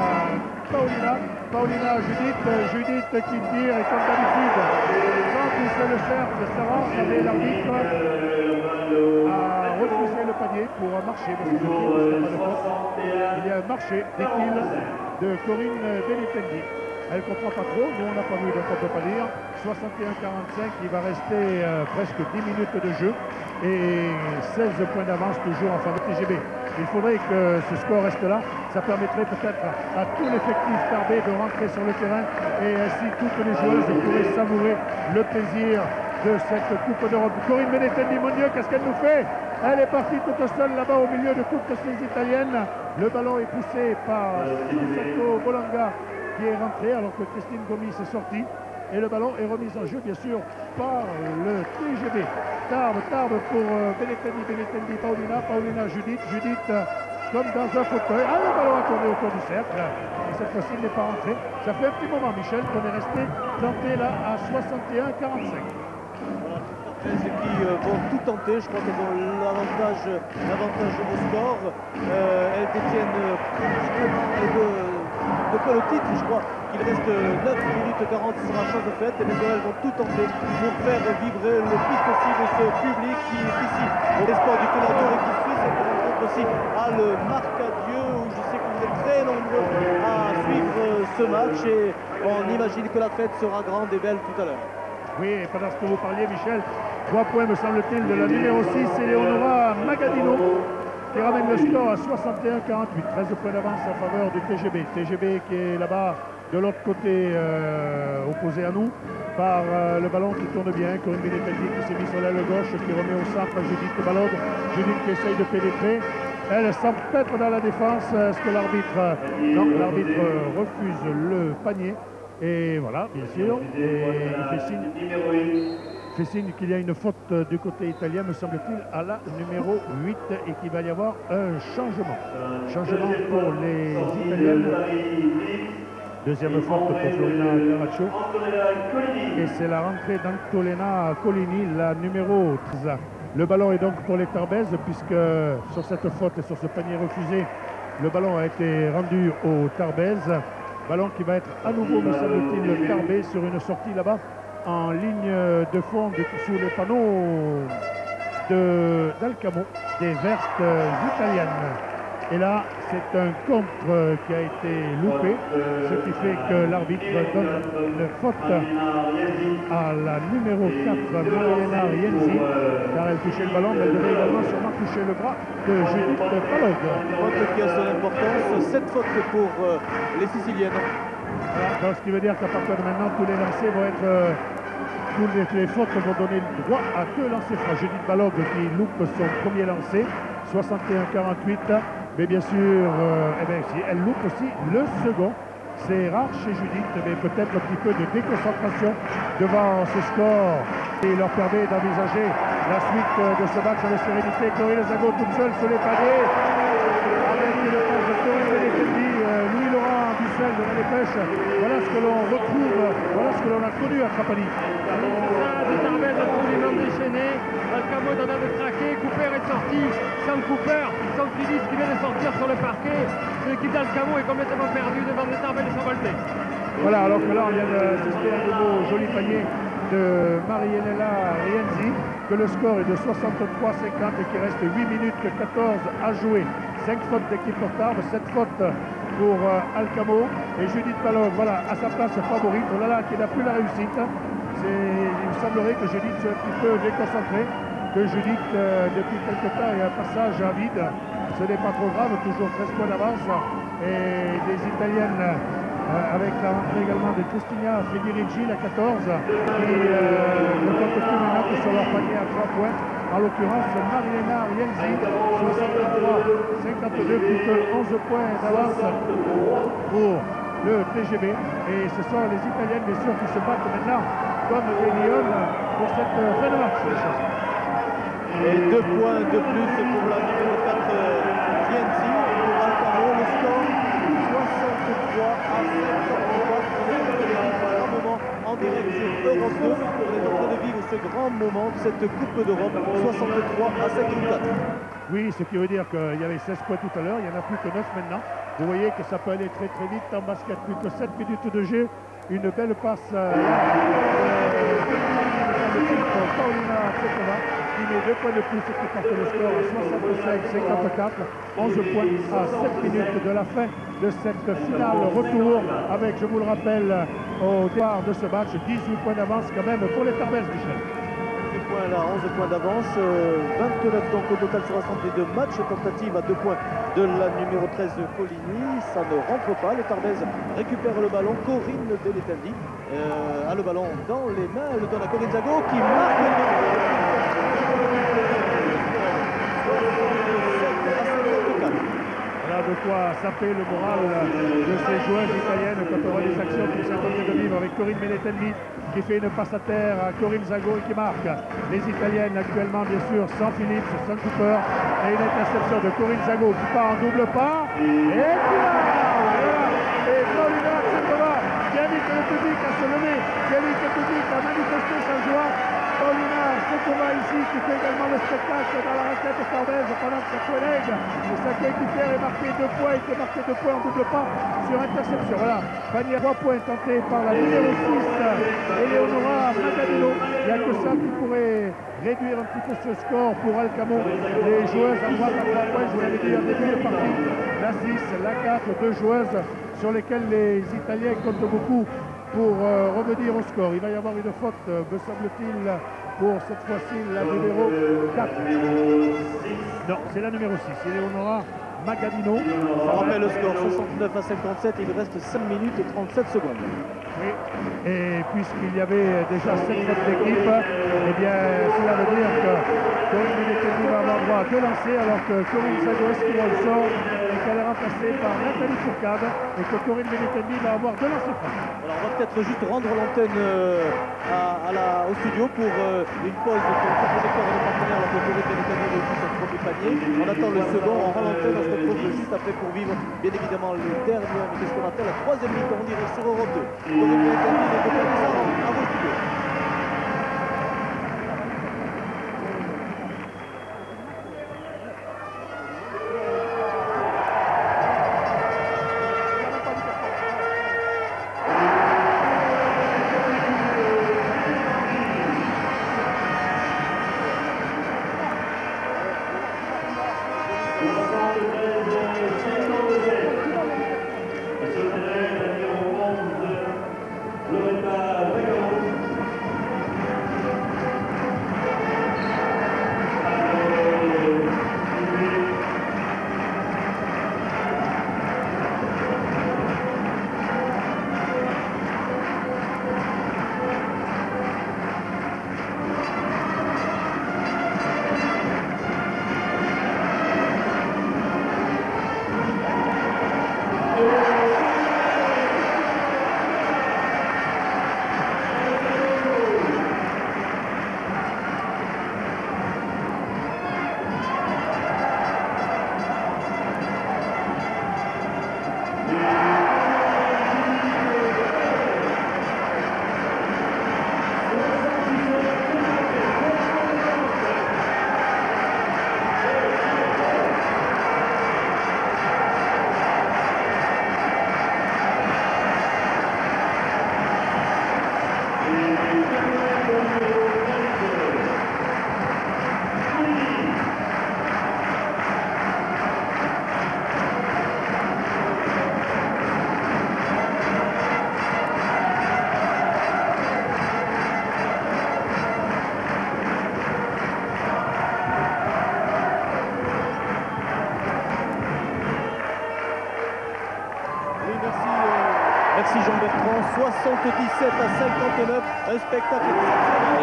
Speaker 1: Paulina, Judith qui tire, et comme d'habitude, sans pousser le cercle, Sarah, mais l'arbitre a refusé le panier pour marcher, parce que il y a un marché d'équilibre de Corinne Benetendi. Elle ne comprend pas trop, nous on n'a pas vu, donc on ne peut pas dire. 61-45, il va rester presque 10 minutes de jeu et 16 points d'avance toujours en faveur du TGB. Il faudrait que ce score reste là, ça permettrait peut-être à tout l'effectif tarbé de rentrer sur le terrain et ainsi toutes les joueuses pourraient savourer le plaisir de cette Coupe d'Europe. Corinne Benetendi, mon Dieu, qu'est-ce qu'elle nous fait? Elle est partie toute seule là-bas au milieu de toutes ces Italiennes. Le ballon est poussé par Susato Bolanga, qui est rentré alors que Christine Gomis est sortie et le ballon est remis en jeu bien sûr par le TGB. Tarbes pour Benetendi, Paulina, Judith comme dans un fauteuil. Ah, le ballon a tourné autour du cercle et cette fois-ci il n'est pas rentré. Ça fait un petit moment, Michel, qu'on est resté planté là à 61-45.
Speaker 2: Qui vont tout tenter, je crois qu'elles ont l'avantage au score. Elles détiennent pratiquement de quoi le titre, je crois qu'il reste 9 minutes 40, ce sera chose faite et les elles vont tout tenter pour faire vibrer le plus possible ce public qui est ici au Sports du Quai de l'Adour et qui suit cette rencontre aussi à le Marcadieu où je sais que vous êtes très nombreux à suivre ce match et on imagine que la fête sera grande et belle tout à l'heure.
Speaker 1: Oui, et pendant ce que vous parliez, Michel, 3 points me semble-t-il de la numéro 6, Eleonora Magadino, qui ramène le score à 61-48, 13 points d'avance en faveur du TGB. TGB qui est là-bas de l'autre côté opposé à nous par le ballon qui tourne bien. Corinne Benetendi qui s'est mis sur l'aile gauche, qui remet au centre Judith Balog. Judith qui essaye de pénétrer. Elle s'empêtre dans la défense. Est-ce que l'arbitre... Non, l'arbitre refuse le panier. Et voilà, bien sûr. Et il fait signe qu'il y a une faute du côté italien, me semble-t-il, à la numéro 8 et qu'il va y avoir un changement. Changement pour les Italiennes. Deuxième faute pour Florina Caraccio. Et c'est la rentrée d'Antolena Colini, la numéro 13. Le ballon est donc pour les Tarbaises, puisque sur cette faute et sur ce panier refusé, le ballon a été rendu aux Tarbaises. Ballon qui va être à nouveau, me semble-t-il, tarbé sur une sortie là-bas en ligne de fond sous les panneaux d'Alcamo, des vertes italiennes. Et là, c'est un contre qui a été loupé, ce qui fait que l'arbitre donne une faute à la numéro 4, Mariana Rienzi, car elle touchait le ballon, mais elle devait également sûrement toucher le bras de Judith Balog.
Speaker 2: Faute qui a son importance, 7 fautes pour les Siciliennes.
Speaker 1: Voilà, donc ce qui veut dire qu'à partir de maintenant, tous les lancers vont être... toutes les fautes vont donner le droit à 2 lancers francs. Judith Balog qui loupe son premier lancer, 61-48. Mais bien sûr, si, elle loupe aussi le second. C'est rare chez Judith, mais peut-être un petit peu de déconcentration devant ce score qui leur permet d'envisager la suite de ce match avec sérénité. Corinne Zago toute seule sur les paliers avec le passe de Corinne Benetendi, Louis-Laurent Bussel de la Dépêche. Voilà ce que l'on retrouve, voilà ce que l'on a connu à Trapani.
Speaker 9: Alcamo est en train de craquer, Cooper est sorti, Sam Cooper, Sam Phillips qui vient de sortir sur le parquet. L'équipe d'Alcamo est complètement perdue devant des Tarbaises s'envolter.
Speaker 1: Voilà, alors que là on vient d'assister à un nouveau joli panier de Marianella Rienzi, que le score est de 63-50 et qu'il reste 8 minutes 14 à jouer. 5 fautes d'équipe pour Tarbes, 7 fautes pour Alcamo et Judith Balog, voilà, à sa place favorite, oh là là, qui n'a plus la réussite. Il me semblerait que Judith soit un petit peu déconcentrée, que Judith, depuis quelque temps, ait un passage à vide ce n'est pas trop grave, toujours 13 points d'avance. Et des Italiennes avec la rentrée également de Cristina Federici, la 14, qui ne compte plus maintenant que sur leur panier à 3 points. En l'occurrence, Marilena Rienzi, 63-52, plus que 11 points d'avance pour le TGB. Et ce sont les Italiennes, bien sûr, qui se battent maintenant comme des lionnes pour cette fin de match.
Speaker 2: Et 2 points de plus pour la numéro 4 Rienzi. Pour Alcamo, le score 63 à 53. Un moment en direct sur Europe 2. On est en train de vivre ce grand moment de cette Coupe d'Europe, 63 à 54.
Speaker 1: Oui, ce qui veut dire qu'il y avait 16 points tout à l'heure, il n'y en a plus que 9 maintenant. Vous voyez que ça peut aller très très vite en basket, plus que 7 minutes de jeu. Une belle passe pour Paulina Petova, qui met 2 points de plus et qui porte le score à 65-54. 11 points à 7 minutes de la fin de cette finale retour avec, je vous le rappelle, au départ de ce match, 18 points d'avance quand même pour les Tarbelles, Michel.
Speaker 2: 18 points là, 11 points d'avance, 29 donc au total sur l'ensemble des 2 matchs. Tentative à 2 points de la numéro 13 Coligny, ça ne rentre pas. Les Tarbelles récupèrent le ballon. Corinne Deletendi a le ballon dans les mains, elle le donne à Corinne Zago qui marque le
Speaker 1: Voilà de quoi saper le moral de ces joueuses italiennes quand on voit les actions qui sont en train de vivre avec Corinne Menetelli qui fait une passe à terre à Corinne Zago et qui marque. Les Italiennes actuellement bien sûr sans Phillips, sans Cooper et une interception de Corinne Zago qui part en double pas et qui et Paulina Petova qui invite le public à se lever, qui invite le public à manifester sa joie. Paulina Petova ici qui fait également le spectacle dans la raquette tardaise pendant que sa collègue et sa coéquipière est marqué 2 points et qui est marqué 2 points en double pas sur interception. Voilà, panier à 3 points tenté par la numéro 6 Eleonora Magadino. Il n'y a que ça qui pourrait réduire un petit peu ce score pour Alcamo. Les joueuses à droite à 3 points, je vous l'avais dit en début de partie, la 6, la 4, 2 joueuses sur lesquelles les Italiens comptent beaucoup pour revenir au score. Il va y avoir une faute, me semble-t-il, pour cette fois-ci la numéro 4. Non, c'est la numéro 6, Eleonora Magadino.
Speaker 2: On rappelle le score 69 à 57, il reste 5 minutes et 37 secondes.
Speaker 1: Oui, et puisqu'il y avait déjà 7 fautes d'équipe, eh bien cela veut dire que Corinne Menetelli va avoir droit de lancer alors que Corinne Zago Esquimol sort et qu'elle est remplacée par Nathalie Fourcade et que Corinne Menetelli va avoir de lancer franc.
Speaker 2: Alors on va peut-être juste rendre l'antenne au studio pour une pause pour proposer quoi à nos partenaires alors que Corinne Menetelli réussit son premier panier. On attend le second, on rend l'antenne, on se retrouve juste après pour vivre bien évidemment les dernières, qu'est-ce qu'on appelle la 3e mi-temps, on dirait sur Europe 2. Corinne Menetelli est de à vos studios. Alexis Jean-Bertrand, 77 à 59, un spectacle exceptionnel.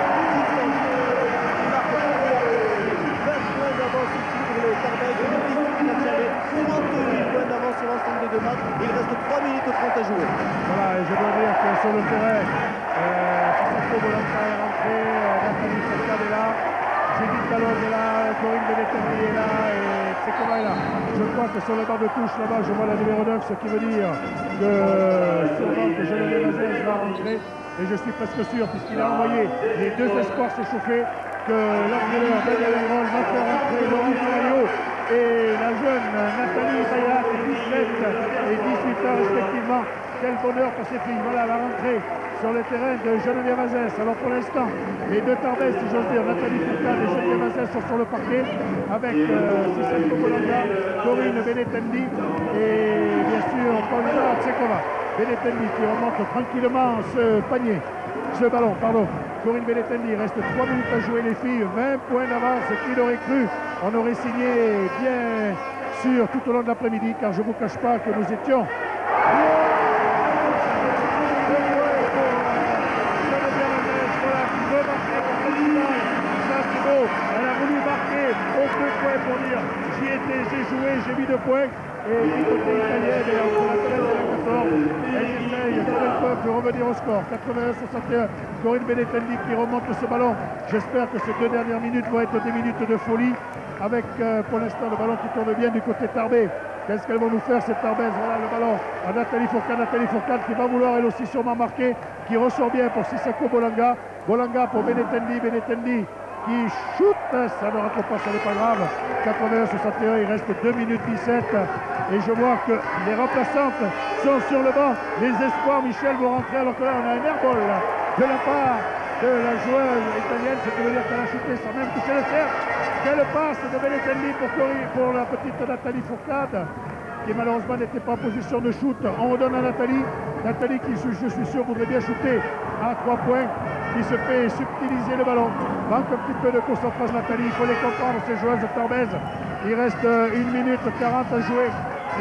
Speaker 2: 20 points d'avance ici pour les Tarbes, 38 points d'avance sur l'ensemble des deux matchs. Il reste 3 minutes 30 à jouer.
Speaker 1: Voilà, et je dois dire que sur le terrain, Sissoko Bolanga est rentré, Nathalie Furcade est là, Judith Talon est là, Corinne Benetendi est là, et Tsekova est là. Je crois que sur le banc de touche là-bas, je vois la numéro 9, ce qui veut dire que sûrement que Geneviève Vazès va rentrer. Et je suis presque sûr, puisqu'il a envoyé les deux espoirs s'échauffer, que l'entraîneur Daniel Ayron va faire rentrer Laurent Ferrario et la jeune Nathalie Bayat, 17 et 18 ans respectivement. Quel bonheur pour ces filles. Voilà la rentrée sur le terrain de Geneviève Vazès. Alors pour l'instant, les deux Tarbes, si j'ose dire, Nathalie Furcade et Geneviève Vazès sont sur le parquet avec Sissoko Bolanga, Corinne Benetendi et bien sûr Paulina Tsekova. Benetendi qui remonte tranquillement ce panier, ce ballon, pardon. Corinne Benetendi, il reste 3 minutes à jouer les filles, 20 points d'avance, qui l'aurait cru. On aurait signé bien sûr tout au long de l'après-midi, car je ne vous cache pas que nous étions... Elle a voulu marquer au 2 points pour dire j'y étais, j'ai joué, j'ai mis 2 points. Et du côté italien, entre la 13 et la 14, elle essaye comme elles peuvent de revenir au score. 81-61, Corinne Benetendi qui remonte ce ballon. J'espère que ces 2 dernières minutes vont être des minutes de folie avec pour l'instant le ballon qui tourne bien du côté Tarbé. Qu'est-ce qu'elles vont nous faire cette Tarbaise? Voilà le ballon à Nathalie Furcade qui va vouloir elle aussi sûrement marquer, qui ressort bien pour Sissoko Bolanga. Bolanga pour Benetendi qui shoot, ça ne rentre pas, ça n'est pas grave. 81-61, il reste 2 minutes 17 et je vois que les remplaçantes sont sur le banc. Les espoirs, Michel, vont rentrer alors que là on a un airball de la part de la joueuse italienne, ce qui veut dire qu'elle a shooté sans même toucher le cercle. Quelle passe de Benetendi pour la petite Nathalie Furcade qui malheureusement n'était pas en position de shoot. On redonne à Nathalie qui je suis sûr voudrait bien shooter à 3 points, qui se fait subtiliser le ballon. Manque un petit peu de concentration Nathalie, il faut les comprendre ces joueuses de Tarbes. Il reste 1 minute 40 à jouer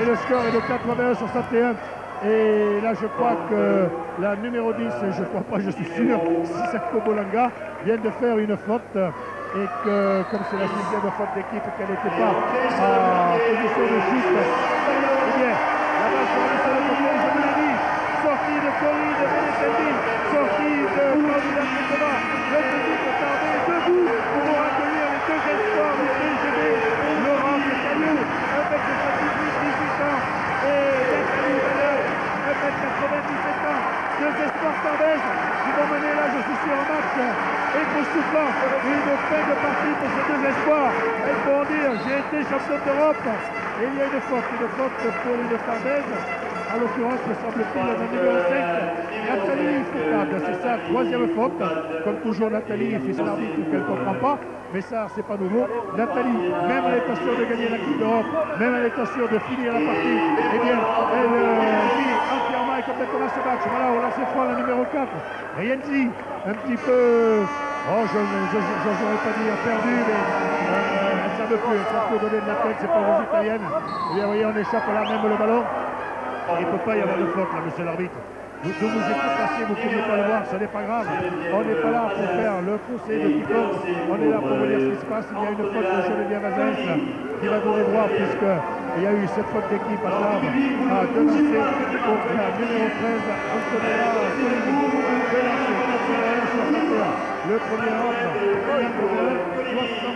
Speaker 1: et le score est de 81-61. Et là je crois que la numéro 10, je crois pas, je suis sûr, Sissoko Bolanga vient de faire une faute. Et que, comme c'est la 6e faute d'équipe, qu'elle n'était pas en position de shoot, eh bien, la balle sur le côté, je vous l'ai dit, sortie de Corinne Benetendi, sortie de Paulina Tsekova, le petit de Tarbé debout pour accueillir les 2 espoirs du TGB, Laurent Caillou, avec 18 ans, et Nathalie Bayat, avec 97 ans, 2 espoirs Tarbaises qui vont mener là, je suis sûr, un match époustouflant, une fin de partie pour ces 2 espoirs. Elles pourront dire, j'ai été championne d'Europe. Et il y a une faute pour une Tarbaise. En l'occurrence, me semble-t-il, la numéro 5, Nathalie Furcade. C'est sa 3e faute. Comme toujours, Nathalie fait son arbitre qu'elle ne comprend pas. Mais ça, c'est pas nouveau. Nathalie, même elle est sûre de gagner la Coupe d'Europe, même elle est sûre de finir la partie, eh bien, elle vit entièrement et complètement ce match. Voilà, on lance froid la numéro 4. Rien dit, un petit peu, je n'oserais pas dire perdu, mais elle ne savait plus. Elle s'est donné de la tête, c'est pas aux italiennes. Eh bien, vous voyez, on échappe là même le ballon. Il ne peut pas y avoir de faute là, monsieur l'arbitre. Vous vous êtes passé, vous ne pouviez pas le voir, ce n'est pas grave. On n'est pas là pour faire le procès de quiconque. On est là pour vous dire ce qui se passe. Il y a une faute de Geneviève Vazès qui va donner droit, puisqu'il y a eu cette faute d'équipe à Tarbes à devancer pour la numéro 13, Antonella Solini, devancée 81-61. Le premier ordre,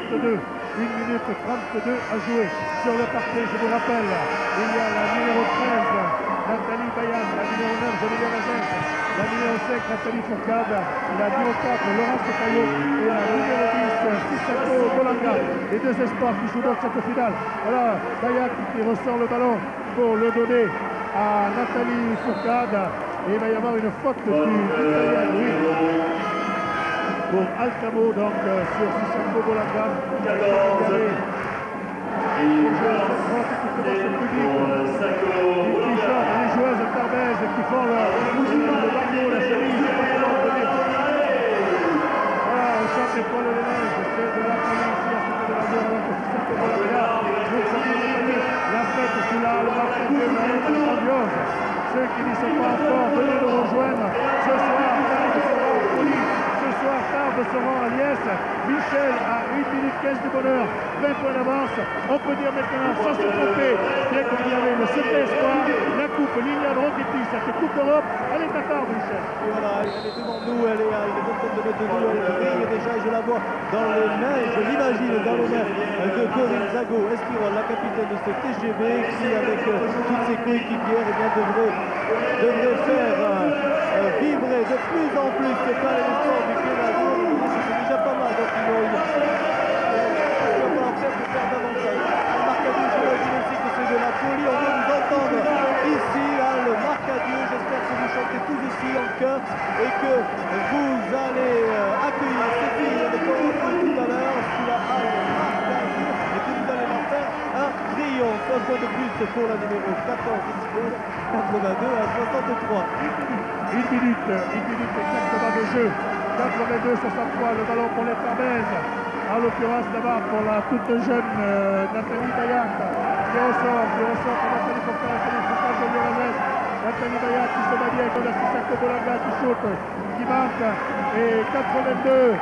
Speaker 1: 62. 1 minute 32 à jouer sur le parquet, je vous rappelle. Il y a la numéro 13, Nathalie Bayat, la numéro 9, Geneviève Vazès, la numéro 5, Nathalie Furcade, la numéro 4, Laurence Caillot, et la numéro 10, Sissoko Bolanga. Les 2 espoirs qui jouent dans cette finale. Voilà, Bayat qui ressort le ballon pour le donner à Nathalie Furcade. Et il va y avoir une faute du italien, oui, pour Alcamo, donc sur Sissoko Bolanga. Les joueuses tarbaises qui font le bandeau, la chemise. Voilà, on chante les poils de neige, c'est de la police, il y a ce de la guerre, donc Sissoko Bolanga. La fête sous la marque de la grandiose. ceux qui n'y sont pas encore, venez nous rejoindre. Ce soir, Tarbes sera en folie. Ce soir, Tarbes sera à Liesse. Michel à 1 minute 15 du bonheur, 20 points d'avance. On peut dire maintenant, sans se tromper, bien qu'on y avait le secret espoir, la coupe Liliane Roquetti, cette coupe d'Europe, elle est à Tarbes, Michel.
Speaker 2: Et voilà, elle est devant nous, elle est à une vingtaine de mètres de nous, elle brille déjà, je la vois dans les mains, je l'imagine dans les mains de Corinne Zago-Esquirol, la capitaine de ce TGV, qui avec toutes ses coéquipières devrait faire vibrer de plus en plus ce palais des sports du Canada. C'est déjà pas mal, donc il va falloir faire davantage. Le Marcadieu, j'imagine aussi que c'est de la folie, on veut vous entendre ici, hein, le Marcadieu. J'espère que vous chantez tous aussi en chœur et que vous allez accueillir ces filles avec tout à l'heure sous la halle Marcadieu et que vous allez leur faire un triomphe. Un point de plus pour la numéro 14 ici, 82 à 63.
Speaker 1: 1 minute exactement de jeu. 82-63, le ballon pour les Tarbaises. En l'occurrence d'abord pour la toute jeune Nathalie Bayac qui ressort pour Nathalie Foucault, de l'Uranès. Nathalie Bayac qui se bat bien contre Sissako Bolanga qui shoot, qui marque. Et 82-63,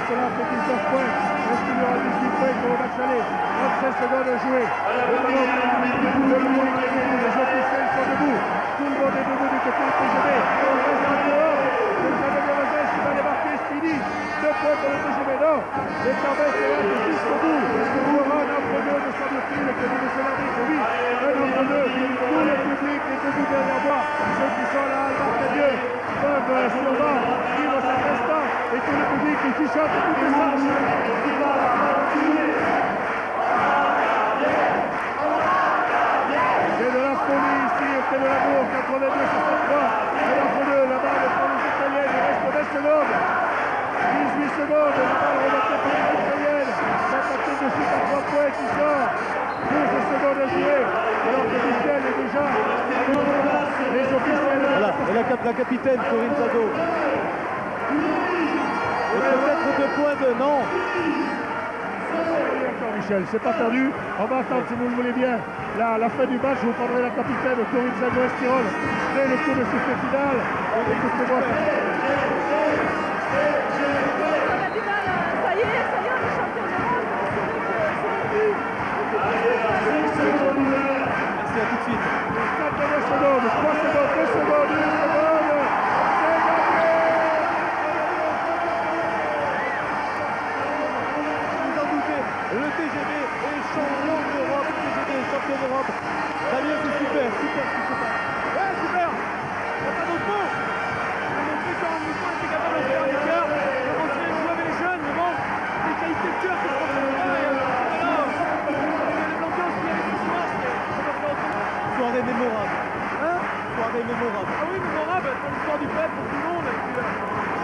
Speaker 1: cela fait 19 points. Est-ce qu'il y aura 18 points pour le match aller? 27 secondes à jouer. Le ballon les officiels sont debout. Tout le monde est debout du côté du TGV. On reste en dehors. Le jeune de Rosès qui va débarquer, c'est fini. 2 points pour le TGV. Non, les Tarbaises se restent jusqu'au bout. Il y aura un entre-deux, me semble-t-il, que nous laissons l'arbitre. Oui, un entre-deux. Tout le public est debout derrière moi. Ceux qui sont là, le Marcadieu, peuvent sûrement vivre cet instant. Et tout le public qui chuchote tout le sens. C'est de la folie ici, c'est de l'amour, 82-63. Un entre-deux, la balle pour les Italiennes, il reste 20 secondes. 18 secondes, la balle remontée par les Italiennes. Tentative de shoot à 3 points qui sort. 12 secondes à jouer. Alors que Michel est déjà les officiels.
Speaker 2: Voilà, et la capitaine Corinne Zago. Peut-être 2 points de non.
Speaker 1: Encore Michel, c'est pas perdu. On va attendre si vous le voulez bien. La fin du match, vous prendrez la capitaine Corinne Zago-Esquirol dès le coup de sifflet final. Écoutez-moi.
Speaker 10: Ça y est, on est champion d'Europe.
Speaker 2: Merci, à tout de suite.
Speaker 1: 4 secondes, 3 secondes, 2 secondes, 1 seconde. C'est gagné.
Speaker 2: Vous en doutez, le TGV est champion d'Europe. Le TGV est champion d'Europe. Damien, c'est super ce qui se passe.
Speaker 8: Ouais, super. Il n'y a pas d'autre mot. On a montré qu'en mi-temps, on était capable de faire du cœur. On a montré de jouer avec les jeunes, mais bon, les qualités de cœur qui se retrouvent pas. Et l'ambiance qu'il y avait ce soir, c'était autrement.
Speaker 2: Soirée mémorable.
Speaker 8: Hein?
Speaker 2: Soirée mémorable.
Speaker 8: Ah oui, mémorable, pour l'histoire du fête, pour tout le monde. Et puis,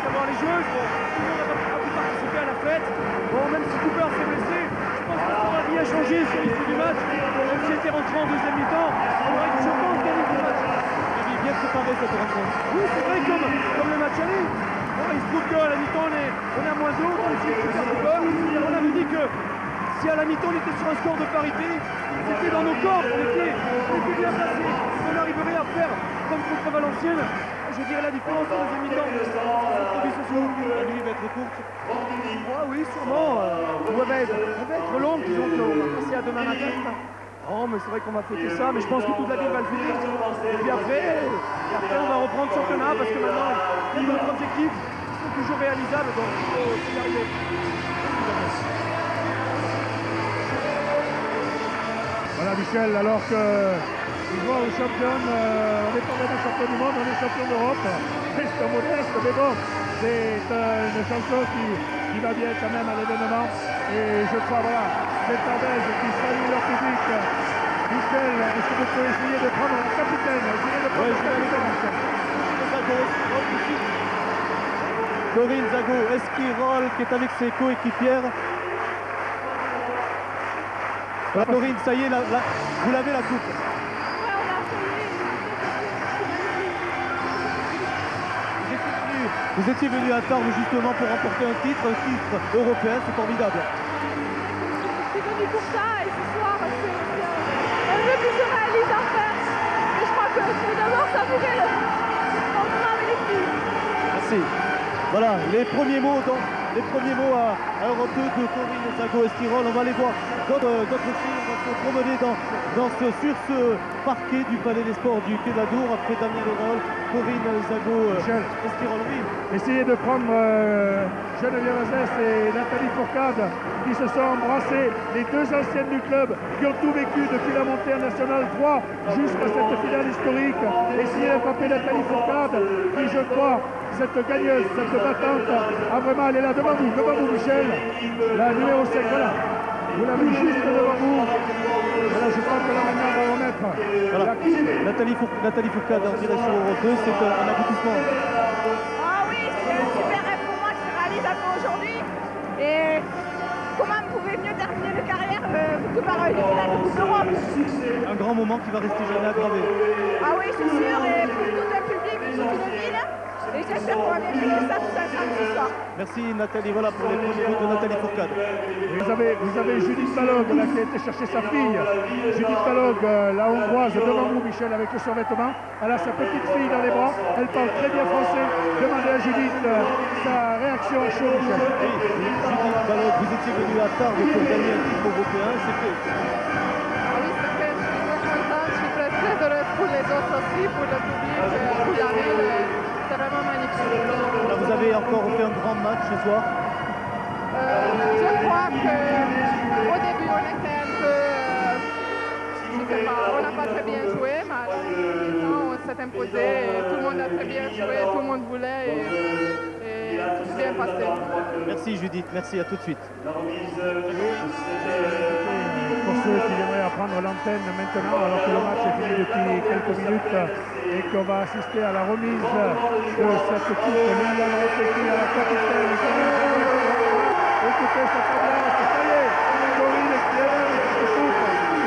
Speaker 8: savoir les joueuses, bon, tout le monde a pu participer à la fête. Bon, même si Cooper s'est blessé, je pense que ça aura bien changé sur l'issue du match. Même s'il était rentré en deuxième mi-temps, on aurait, je pense, gagné le match.
Speaker 2: Il est bien préparé cette rencontre.
Speaker 8: Oui, c'est vrai, comme le match aller. Bon, il se trouve qu'à la mi-temps, on est à moins 2, on est super Cooper. On avait dit que si à la mi-temps, on était sur un score de parité, c'était dans nos cordes, on était bien placés. On arriverait à faire comme contre Valenciennes. Je dirais la différence en deuxième mi-temps.
Speaker 2: La nuit va être courte.
Speaker 8: Ah oui, sûrement. Ouais, elle va être longue, disons qu'on va passer à demain matin. Oh, mais c'est vrai qu'on va fêter ça, mais je pense que toute la ville va le fêter. Et puis après, on va reprendre le championnat parce que maintenant, il y a d'autres objectifs qui sont toujours réalisables, donc il faut y arriver.
Speaker 1: Voilà Michel, alors que il voit aux championnes, on n'est pas vraiment champion du monde, on est champion d'Europe. C'est modeste, mais bon, c'est une chanson qui va bien quand même à l'événement. Et je crois, voilà, les Tarbaises qui saluent leur public. Michel, est-ce que vous pouvez essayer de prendre la capitaine? Essayez de prendre la capitaine, Michel.
Speaker 2: Corinne Zago-Esquirol qui est avec ses coéquipières. Voilà, Corinne, ça y est, vous l'avez la coupe. Vous étiez venu à Tarbes justement pour remporter un titre européen, c'est formidable.
Speaker 10: Je suis venu pour ça et ce soir c'est un peu plus de réalise à faire. Et je crois que c'est savourez mon moment avec les filles.
Speaker 2: Merci. Voilà, les premiers mots à Europe 2 de Corinne Zago-Esquirol. On va aller voir d'autres filles. On va se promener sur ce parquet du Palais des Sports du Quai d'Adour après Damien Leroll, Corinne Zago-Esquirol. Oui.
Speaker 1: Essayez de prendre Geneviève Azès et Nathalie Fourcade qui se sont embrassées, les deux anciennes du club qui ont tout vécu depuis la montée en National 3 jusqu'à cette finale historique. Essayez de frapper Nathalie Fourcade qui, je crois, cette gagneuse, cette battante, a vraiment, elle est là devant vous Michel, la numéro 5, voilà. Vous l'avez juste devant vous. Voilà, je crois que là maintenant on va remettre.
Speaker 2: Voilà. Nathalie Fourcade en direction Europe 2, c'est un aboutissement.
Speaker 10: Ah oui, c'est un super rêve pour moi que je réalise encore aujourd'hui. Et comment vous pouvez mieux terminer une carrière que par une finale de Coupe d'Europe?
Speaker 2: Un grand moment qui va rester jamais aggravé.
Speaker 10: Ah oui, c'est sûr, et pour tout un public, pour toute une ville. Et j'espère qu'on va bien finir ça tout ensemble ce soir.
Speaker 2: Merci Nathalie, voilà pour les premiers mots de Nathalie Fourcade.
Speaker 1: Vous avez Judith Balog là, qui a été chercher sa fille. Judith Balog, la hongroise, devant vous Michel avec le survêtement. Elle a sa petite fille dans les bras. Elle parle très bien français. Demandez à Judith sa réaction à chaud Michel.
Speaker 2: Oui, Judith Balog, vous étiez venu à Tarbes pour gagner un titre européen, c'est fait.
Speaker 11: Ah oui, c'est fait. Je suis très contente. Je suis très heureuse pour les autres aussi, pour le public, pour la ville. C'est vraiment magnifique.
Speaker 2: Là, vous avez encore fait un grand match ce soir.
Speaker 11: Je crois qu'au début, on était un peu... je sais pas, on n'a pas très bien joué, mais maintenant, on s'est imposé et tout le monde a très bien joué, tout le monde voulait et tout s'est bien passé.
Speaker 2: Merci Judith, merci, à tout de suite.
Speaker 1: Pour ceux qui aimeraient apprendre l'antenne maintenant, alors que le match est fini depuis quelques minutes et qu'on va assister à la remise de cette coupe Liliane Rotetti à la capitaine. Écoutez cette ambiance, ça y est, Corinne qui est là avec cette coupe,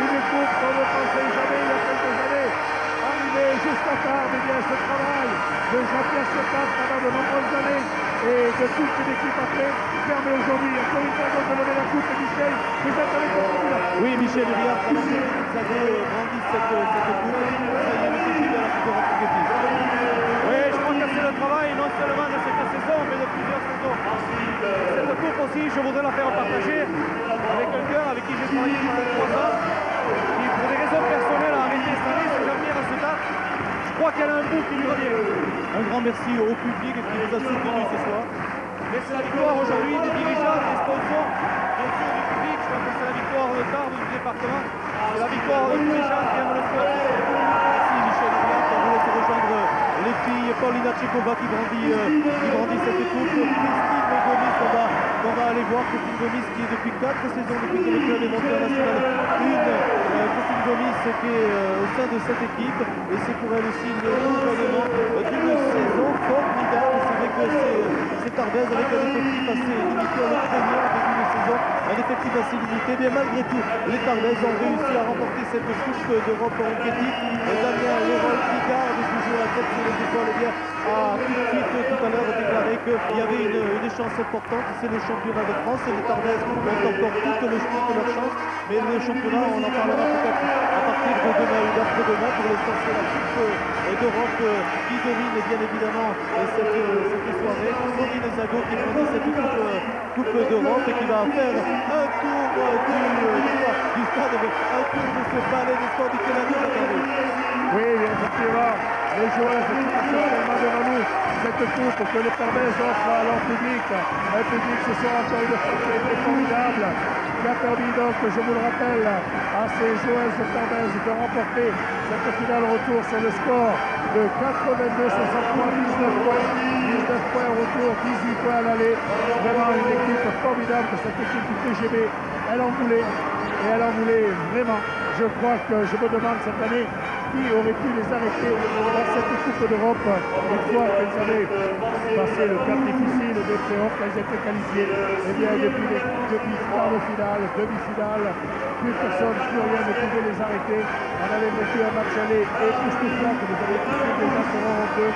Speaker 1: une coupe qu'on ne pensait jamais il y a quelques années. Arrivé jusqu'à Tarbes, et bien ce travail de Jean-Pierre Sepat pendant de nombreuses années et de toute une équipe après permet aujourd'hui à Corinne Zago de lever la coupe. Michel, vous êtes avec nous.
Speaker 2: Oui, Michel Uriard, Zago grandit cette coupe. Ça y est, le TGB à la Coupe d'Europe de Guépi.
Speaker 6: Oui, je crois que c'est le travail non seulement de cette saison, mais de plusieurs saisons. Cette coupe aussi, je voudrais la faire partager avec quelqu'un avec qui j'ai travaillé pendant 3 ans, qui pour des raisons personnelles a arrêté cette année, c'est Jean-Pierre Assetat. Je crois qu'elle a un bout qui lui revient.
Speaker 2: Un grand merci au public qui nous a soutenus ce soir.
Speaker 6: Mais c'est la victoire aujourd'hui des dirigeants, des sponsors, bien sûr du public. Je crois que c'est la victoire de Tarbes, du département. C'est la victoire de tous les gens qui aiment le sport.
Speaker 2: Merci Michel Uriard, on vous laisse rejoindre les filles. Paulina Tchekova qui grandit cette coupe. Christine Gomis qu'on va aller voir. Christine Gomis qui est depuis 4 saisons depuis que le club est monté en National 1. Christine Gomis qui est au sein de cette équipe et c'est pour elle aussi le couronnement d'une saison formidable. C'est vrai que c'est Tarbes avec un effectif assez limité à leur première début de saison, un effectif assez limité, mais malgré tout les Tarbes ont réussi à remporter cette coupe d'Europe en Guépi. Damien Leroll qui garde toujours la tête sur les épaules, eh bien, a tout de suite tout à l'heure déclaré qu'il y avait une chance importante, c'est le championnat de France et les Tarbes ont encore toute leur chance, mais le championnat on en parlera peut-être à partir de demain ou d'après-demain. Pour l'instant c'est la coupe d'Europe qui domine bien évidemment cette soirée. Corinne Zago qui prend cette coupe d'Europe et qui va faire un tour du stade, un tour de ce palais des sports du Quai d'Adour.
Speaker 1: Oui, effectivement, les joueurs sont tellement devant nous cette coupe que les Tarbes offrent à leur public. Un public ce soir encore une fois qui a été formidable, qui a permis donc, je vous le rappelle, à ces joueuses Tarbes de remporter cette finale retour sur le score de 82-60 points, 19 points au retour, 18 points à l'aller. Vraiment une équipe formidable de cette équipe du TGB. Elle en voulait et elle en voulait vraiment. Je crois que je me demande cette année qui aurait pu les arrêter dans cette Coupe d'Europe une fois qu'elles avaient passé le cap difficile des playoffs, qu'elles étaient qualifiées. Et bien depuis quart de finale, demi-finale, plus personne, plus rien ne pouvait les arrêter. On avait vécu un match aller époustouflant que vous avez tous déjà sur Europe 2.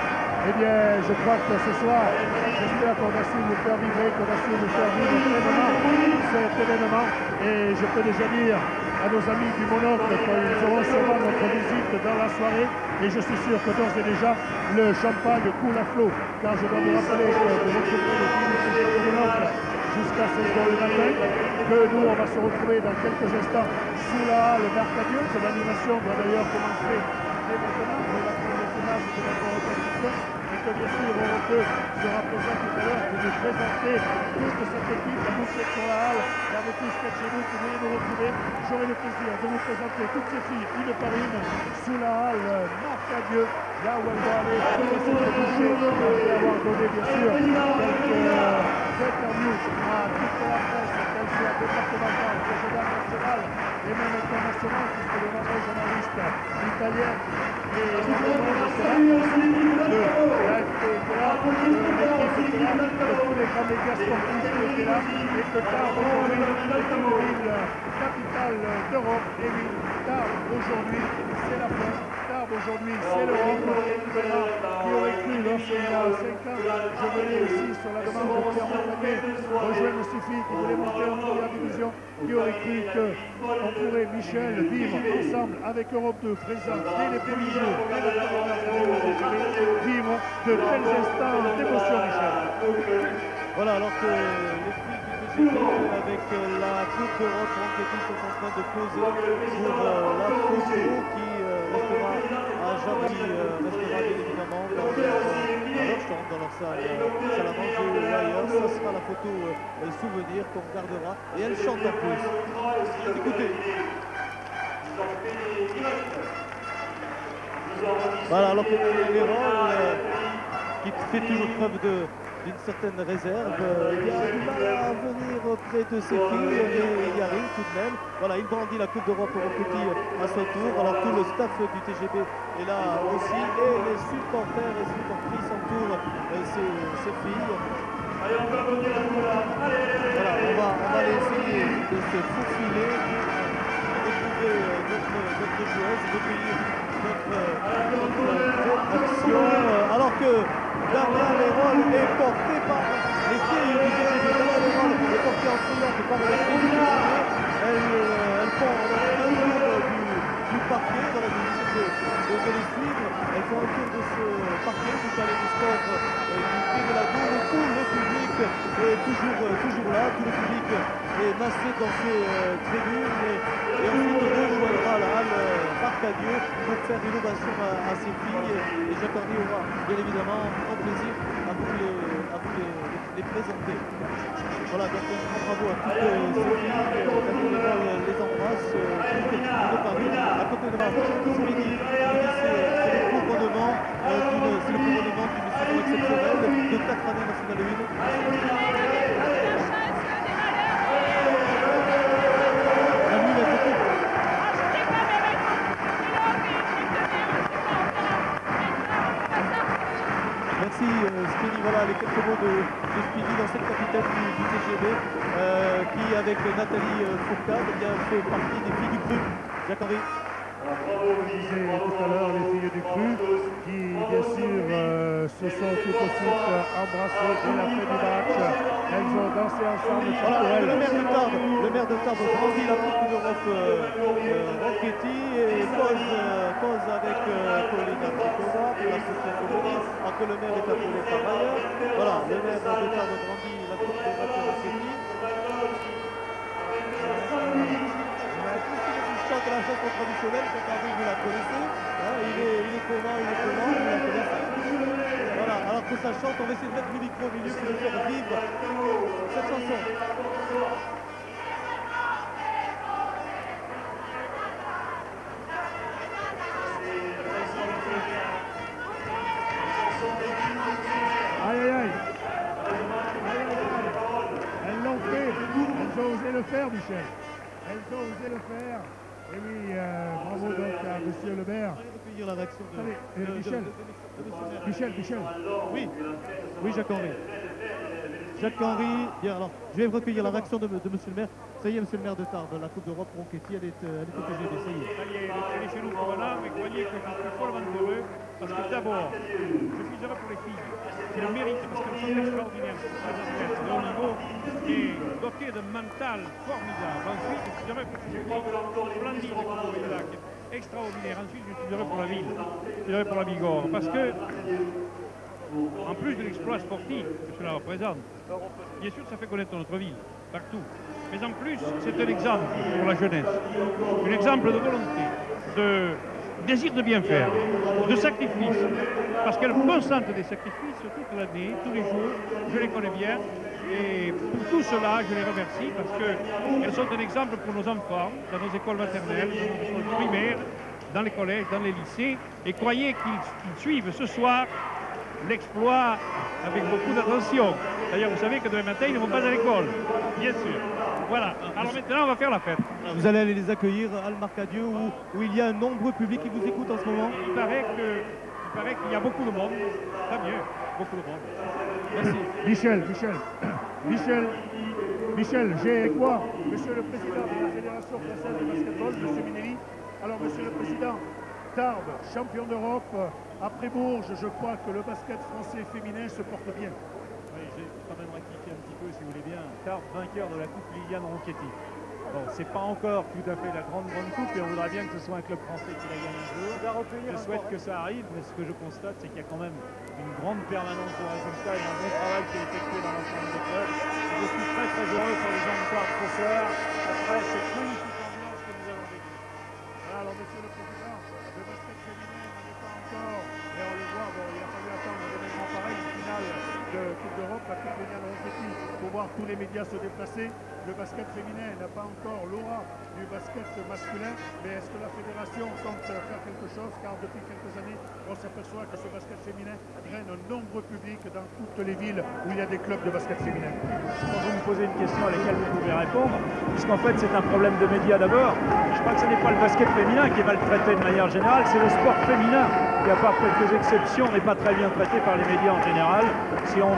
Speaker 1: Eh bien, je crois que ce soir, j'espère qu'on a su nous faire vibrer, qu'on a su nous faire vivre cet événement. Et je peux déjà dire à nos amis du Monocle qu'ils auront sûrement notre visite suite dans la soirée. Et je suis sûr que d'ores et déjà, le champagne coule à flot. Car je dois vous rappeler que de l'autre côté de jusqu'à 7 h du matin, que nous, on va se retrouver dans quelques instants sous la halle d'Arcadieux, que l'animation doit d'ailleurs commencer dès maintenant, pour la première image de notre représentation, et que bien sûr, Europe 2 sera présent tout à l'heure pour nous présenter toute cette équipe. Vous qui êtes sur la halle, et avec tous chez vous qui venez nous retrouver, j'aurai le plaisir de vous présenter toutes ces filles, une par une, sous la halle d'Arcadieux, là où elles vont aller se toucher, après avoir donné bien sûr quelques interviews à toute la presse, qu'elle soit départementale, régionale, nationale et même internationale, puisque de nombreux journalistes italiens et nationaux de la FP était là, de l'équipe était là, de tous les grands médias sportifs qui étaient là, et que Tarbes aujourd'hui est une ville capitale d'Europe. Et oui, Tarbes aujourd'hui, c'est la France. Tarbes aujourd'hui, c'est l'Europe. Qui aurait cru lorsqu'il y a 5 ans, je venais ici sur la demande de Pierre Montagnier rejoindre ces filles qui voulaient monter en première division, qui aurait cru qu'on pourrait, Michel, vivre ensemble avec Europe 2 présent dès les premiers jours, dès la première vivre de tels instants d'émotion, Michel.
Speaker 2: Voilà, alors que les filles du TGB avec la Coupe d'Europe sont en train de poser pour la photo qui restera à jamais, restera bien évidemment dans leur chambre, dans leur salle à manger ou ailleurs. Ça sera la photo souvenir qu'on gardera. Et elle chante en plus. Écoutez. Voilà, alors que les rôles qui fait toujours preuve d'une certaine réserve, il a du mal à venir près de ses filles, mais il y arrive tout de même. Voilà, il brandit la Coupe d'Europe au petit à son tour. Alors tout le staff du TGB est là aussi, et les supporters et supportrices entourent ces filles. Voilà, on va essayer de se faufiler, de trouver notre joueuse, recueillir notre action, alors que Damien Leroll est porté par les filles du TGB. Damien Leroll est porté en triomphe par les filles du TGB. Elles font un tour du parquet, voilà, de les suivre. Elles font un tour de ce parquet du palais du sport du Puy de la Dour, où tout le public est toujours là, tout le public est massé dans ces tribunes, et ensuite on rejoindra la halle Arcadieux pour faire une ovation à ces filles, et Jacques Henry aura bien évidemment grand plaisir à vous les présenter. Voilà, donc un grand bravo à toutes ces filles, les embrasse, de Paris, à côté de moi, ce midi, c'est le couronnement d'une saison exceptionnelle de 4 années nationale 1. Merci Speedy, voilà les quelques mots de Speedy, l'ancienne capitaine du TGB, qui avec Nathalie Fourcade fait partie des filles du cru. Jacques Henry.
Speaker 1: Je disais tout à l'heure les filles du cru qui bien sûr se sont tout de suite embrassées dès la fin du match. Elles ont dansé ensemble.
Speaker 2: Voilà, le maire de Tarbes brandit la Coupe d'Europe Ronchetti et pose avec Pauline Africova pour la cérémonie, alors que le maire est appelé par ailleurs. Voilà, le maire de Tarbes brandit la Coupe d'Europe Ronchetti. Chante la chanson traditionnelle, cette année vous la connaissez, hein, il est comment, vous la connaissez. Voilà, alors que ça chante, on va essayer de mettre le micro au milieu pour le faire vivre cette chanson.
Speaker 1: Aïe aïe aïe. Elles l'ont fait, elles ont osé le faire, Michel. Elles ont osé le faire. Et oui, bravo donc à monsieur le maire.
Speaker 2: Recueillir la réaction
Speaker 1: de Michel.
Speaker 2: Oui, Jacques Henry. Jacques Henry, bien alors, je vais recueillir la réaction de monsieur le maire. Ça y est, monsieur le maire de Tarbes, la Coupe d'Europe Ronchetti, elle est au TGB, ça y est.
Speaker 12: Ça y est, elle est chez nous pour un an, mais croyez que je suis follement heureux, parce que d'abord, je suis heureux pour les filles, qui le méritent, parce qu'elles sont extraordinaires, très athlètes, de haut niveau, et dotées de mental formidable. Ensuite, je suis heureux pour ces filles splendides que vous voyez là, extraordinaire. Ensuite, j'utiliserai pour la ville, j'utiliserai pour la Bigorre, parce que, en plus de l'exploit sportif que cela représente, bien sûr, ça fait connaître notre ville, partout. Mais en plus, c'est un exemple pour la jeunesse, un exemple de volonté, de désir de bien faire, de sacrifice, parce qu'elles consentent des sacrifices toute l'année, tous les jours, je les connais bien, et pour tout cela, je les remercie, parce qu'elles sont un exemple pour nos enfants, dans nos écoles maternelles, dans nos écoles primaires, dans les collèges, dans les lycées, et croyez qu'ils suivent ce soir l'exploit avec beaucoup d'attention. D'ailleurs, vous savez que demain matin, ils ne vont pas à l'école, bien sûr. Voilà, alors maintenant, on va faire la fête.
Speaker 2: Vous allez aller les accueillir à le Marcadieu où il y a un nombreux public qui vous écoute en ce moment.
Speaker 12: Il paraît qu'il y a beaucoup de monde. Très bien, beaucoup de monde.
Speaker 2: Merci.
Speaker 1: Michel, j'ai quoi? Monsieur le Président de la Fédération française de basketball, Monsieur Minelli. Alors, Monsieur le Président, Tarbes, champion d'Europe, après Bourges, je crois que le basket français féminin se porte bien.
Speaker 7: Oui, j'ai quand même rectifié un petit peu, si vous voulez bien. Tarbes, vainqueur de la Coupe Liliane Ronchetti. Bon, c'est pas encore tout à fait la grande coupe et on voudrait bien que ce soit un club français qui la gagne un jour. Je souhaite que ça arrive, mais ce que je constate, c'est qu'il y a quand même une grande permanence de résultats et un bon travail qui est effectué dans l'ensemble des clubs. Je suis très très heureux pour les gens de Tarbes ce soir, après cette magnifique ambiance que nous avons vécue.
Speaker 1: Alors, Monsieur le Président, le basket féminin n'en est pas encore, et on le voit, bon, il a fallu attendre un événement pareil, une finale de Coupe d'Europe, la Coupe Liliane Ronchetti, pour voir tous les médias se déplacer. Le basket féminin n'a pas encore l'aura du basket masculin, mais est-ce que la fédération compte faire quelque chose? Car depuis quelques années, on s'aperçoit que ce basket féminin draine un nombreux public dans toutes les villes où il y a des clubs de basket féminin.
Speaker 7: Quand vous me posez une question à laquelle vous pouvez répondre, puisqu'en fait c'est un problème de médias d'abord, je crois que ce n'est pas le basket féminin qui est mal traité de manière générale, c'est le sport féminin qui, à part quelques exceptions, n'est pas très bien traité par les médias en général. Si on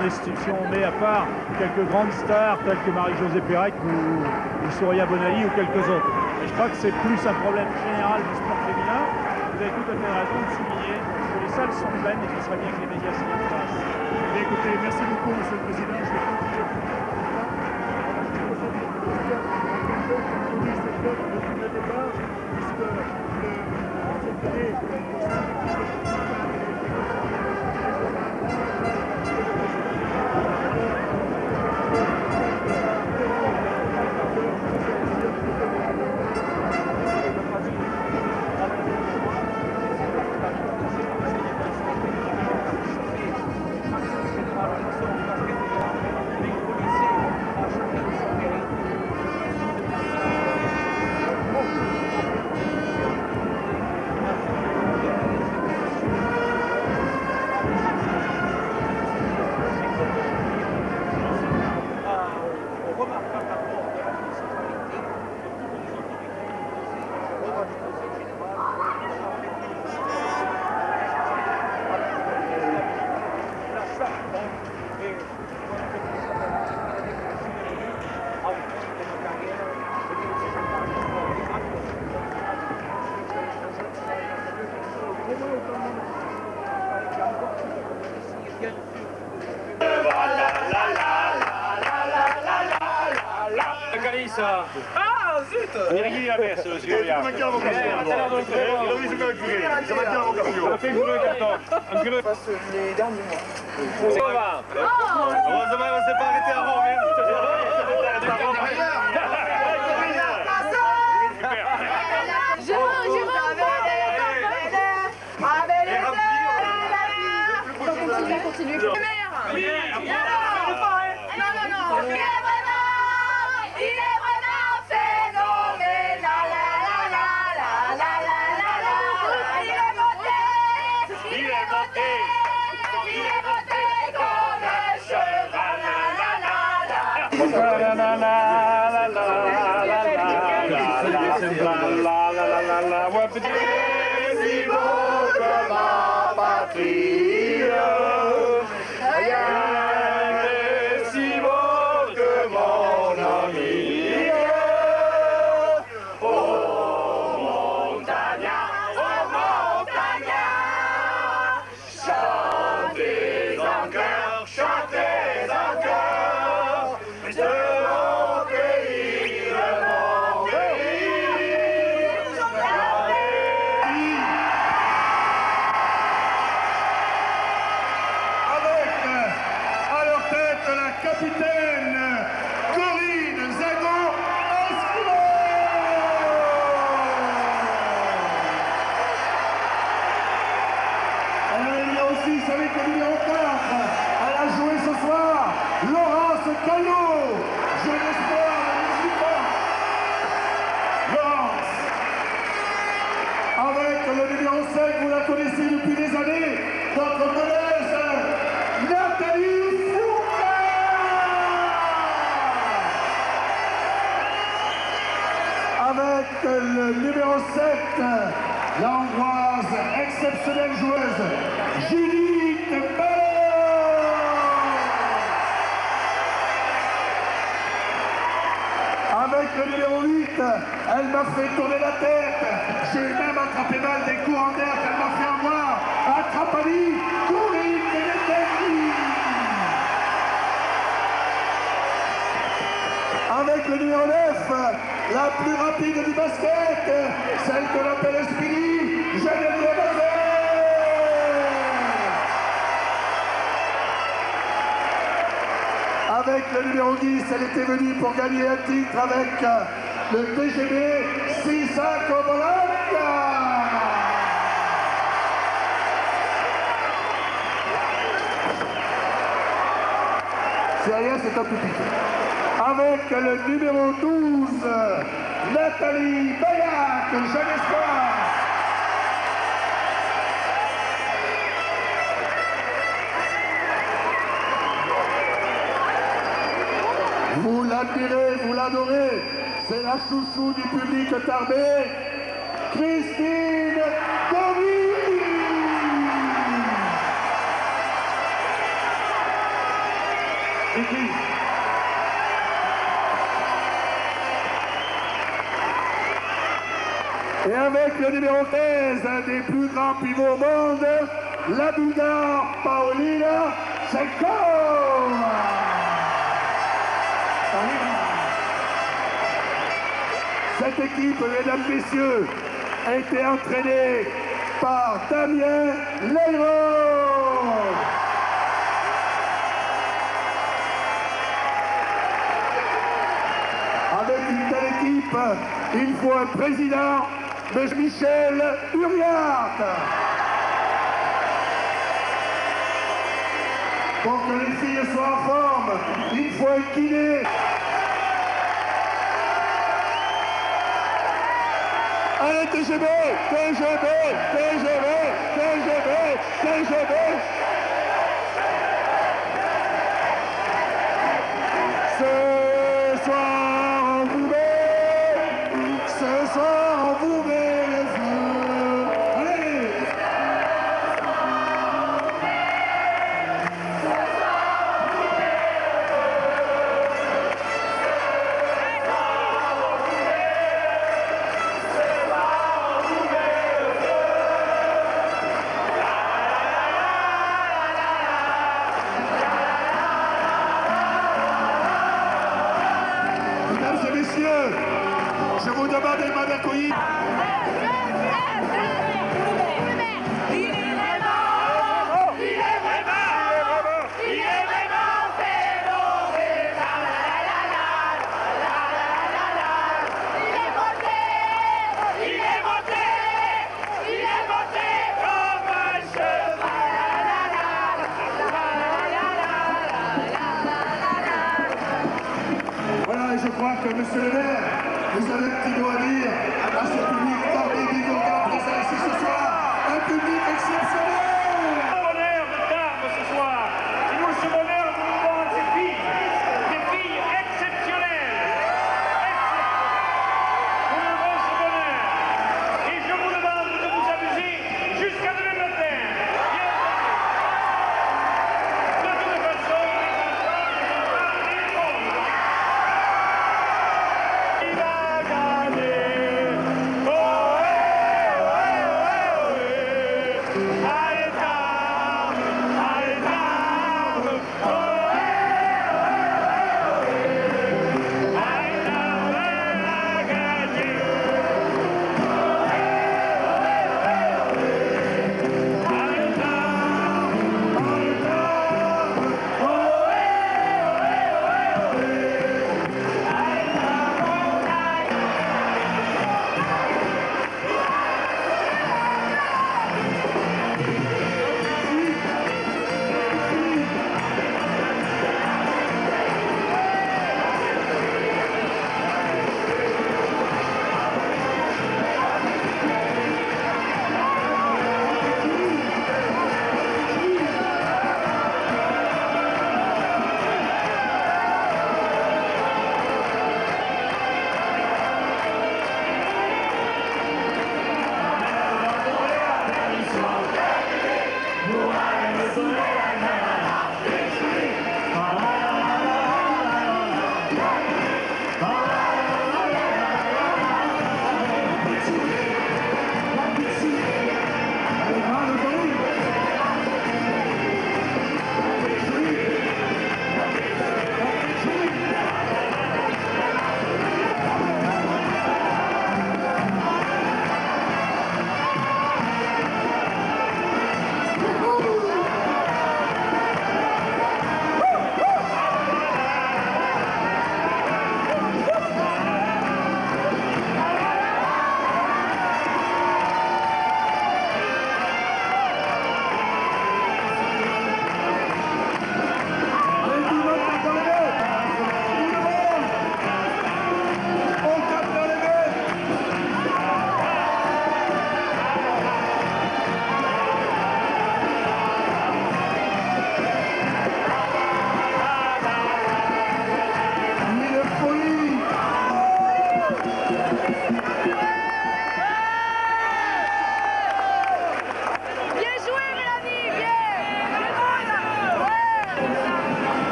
Speaker 7: met à part quelques grandes stars telles que Marie-Josée Pérec ou Souria Bonali ou quelques autres. Et je crois que c'est plus un problème général du sport féminin. Vous avez tout à fait raison de souligner que les salles sont pleines et qu'il serait bien que les médias s'y intéressent.
Speaker 1: Écoutez, merci beaucoup, Monsieur le Président. Je vais continuer. Le départ, puisque cette année,
Speaker 13: Ah zut!
Speaker 14: Virgili la messa, lo scriviamo.
Speaker 13: Come manca la vocazione?
Speaker 14: L'ho visto come Virgili, si manca la vocazione.
Speaker 13: La figura del carton. Anche lui. Les derniers mois. Ça va. Heureusement, on s'est pas arrêté avant, mais
Speaker 10: Continue. Non, non. Il est vraiment phénoménal. Il est monté comme un cheval. Si beau comme ma patrie. Rien n'est si beau que mon ami. Oh montagnard, chantez en cœur, chantez en cœur. De mon pays, de mon pays.
Speaker 15: avec le numéro 4. Elle a joué ce soir Laurence Caillot, jeune espoir de 18 ans. Laurence. Avec le numéro 5, vous la connaissez depuis des années, notre meneuse Nathalie Foucault. Avec le numéro 7, la Hongroise, exceptionnelle joueuse, Judith Ballon. Avec le numéro 8, elle m'a fait tourner la tête. J'ai même attrapé mal des courants d'air qu'elle m'a fait avoir. Attrapani, Corinne Benedetti. Avec le numéro 9, la plus rapide du basket, celle qu'on appelle Speedy, Geneviève Azet. Avec le numéro 10, elle était venue pour gagner un titre avec le TGB Sisa Kobolanka. C'est rien, c'est un pupitre. Avec le numéro 12, Nathalie Bayac, jeune espoir. Vous l'admirez, vous l'adorez, c'est la chouchou du public tarbé, Christine Domi. Et avec le numéro 13, un des plus grands pivots au monde, la Bulgare Paulina Chenkov. Cette équipe, mesdames, messieurs, a été entraînée par Damien Leiro. Avec une telle équipe, il faut un président de Michel Uriart. Pour que les filles soient en forme, il faut un kiné. Allez, TGB, TGB, TGB, TGB, TGB. Ce soir, on vous met, ce soir, on vous met les yeux. Allez. Mesdames et messieurs, je vous demande de m'accueillir. Voilà, et je crois que monsieur le maire, vous avez un petit mot à dire à ce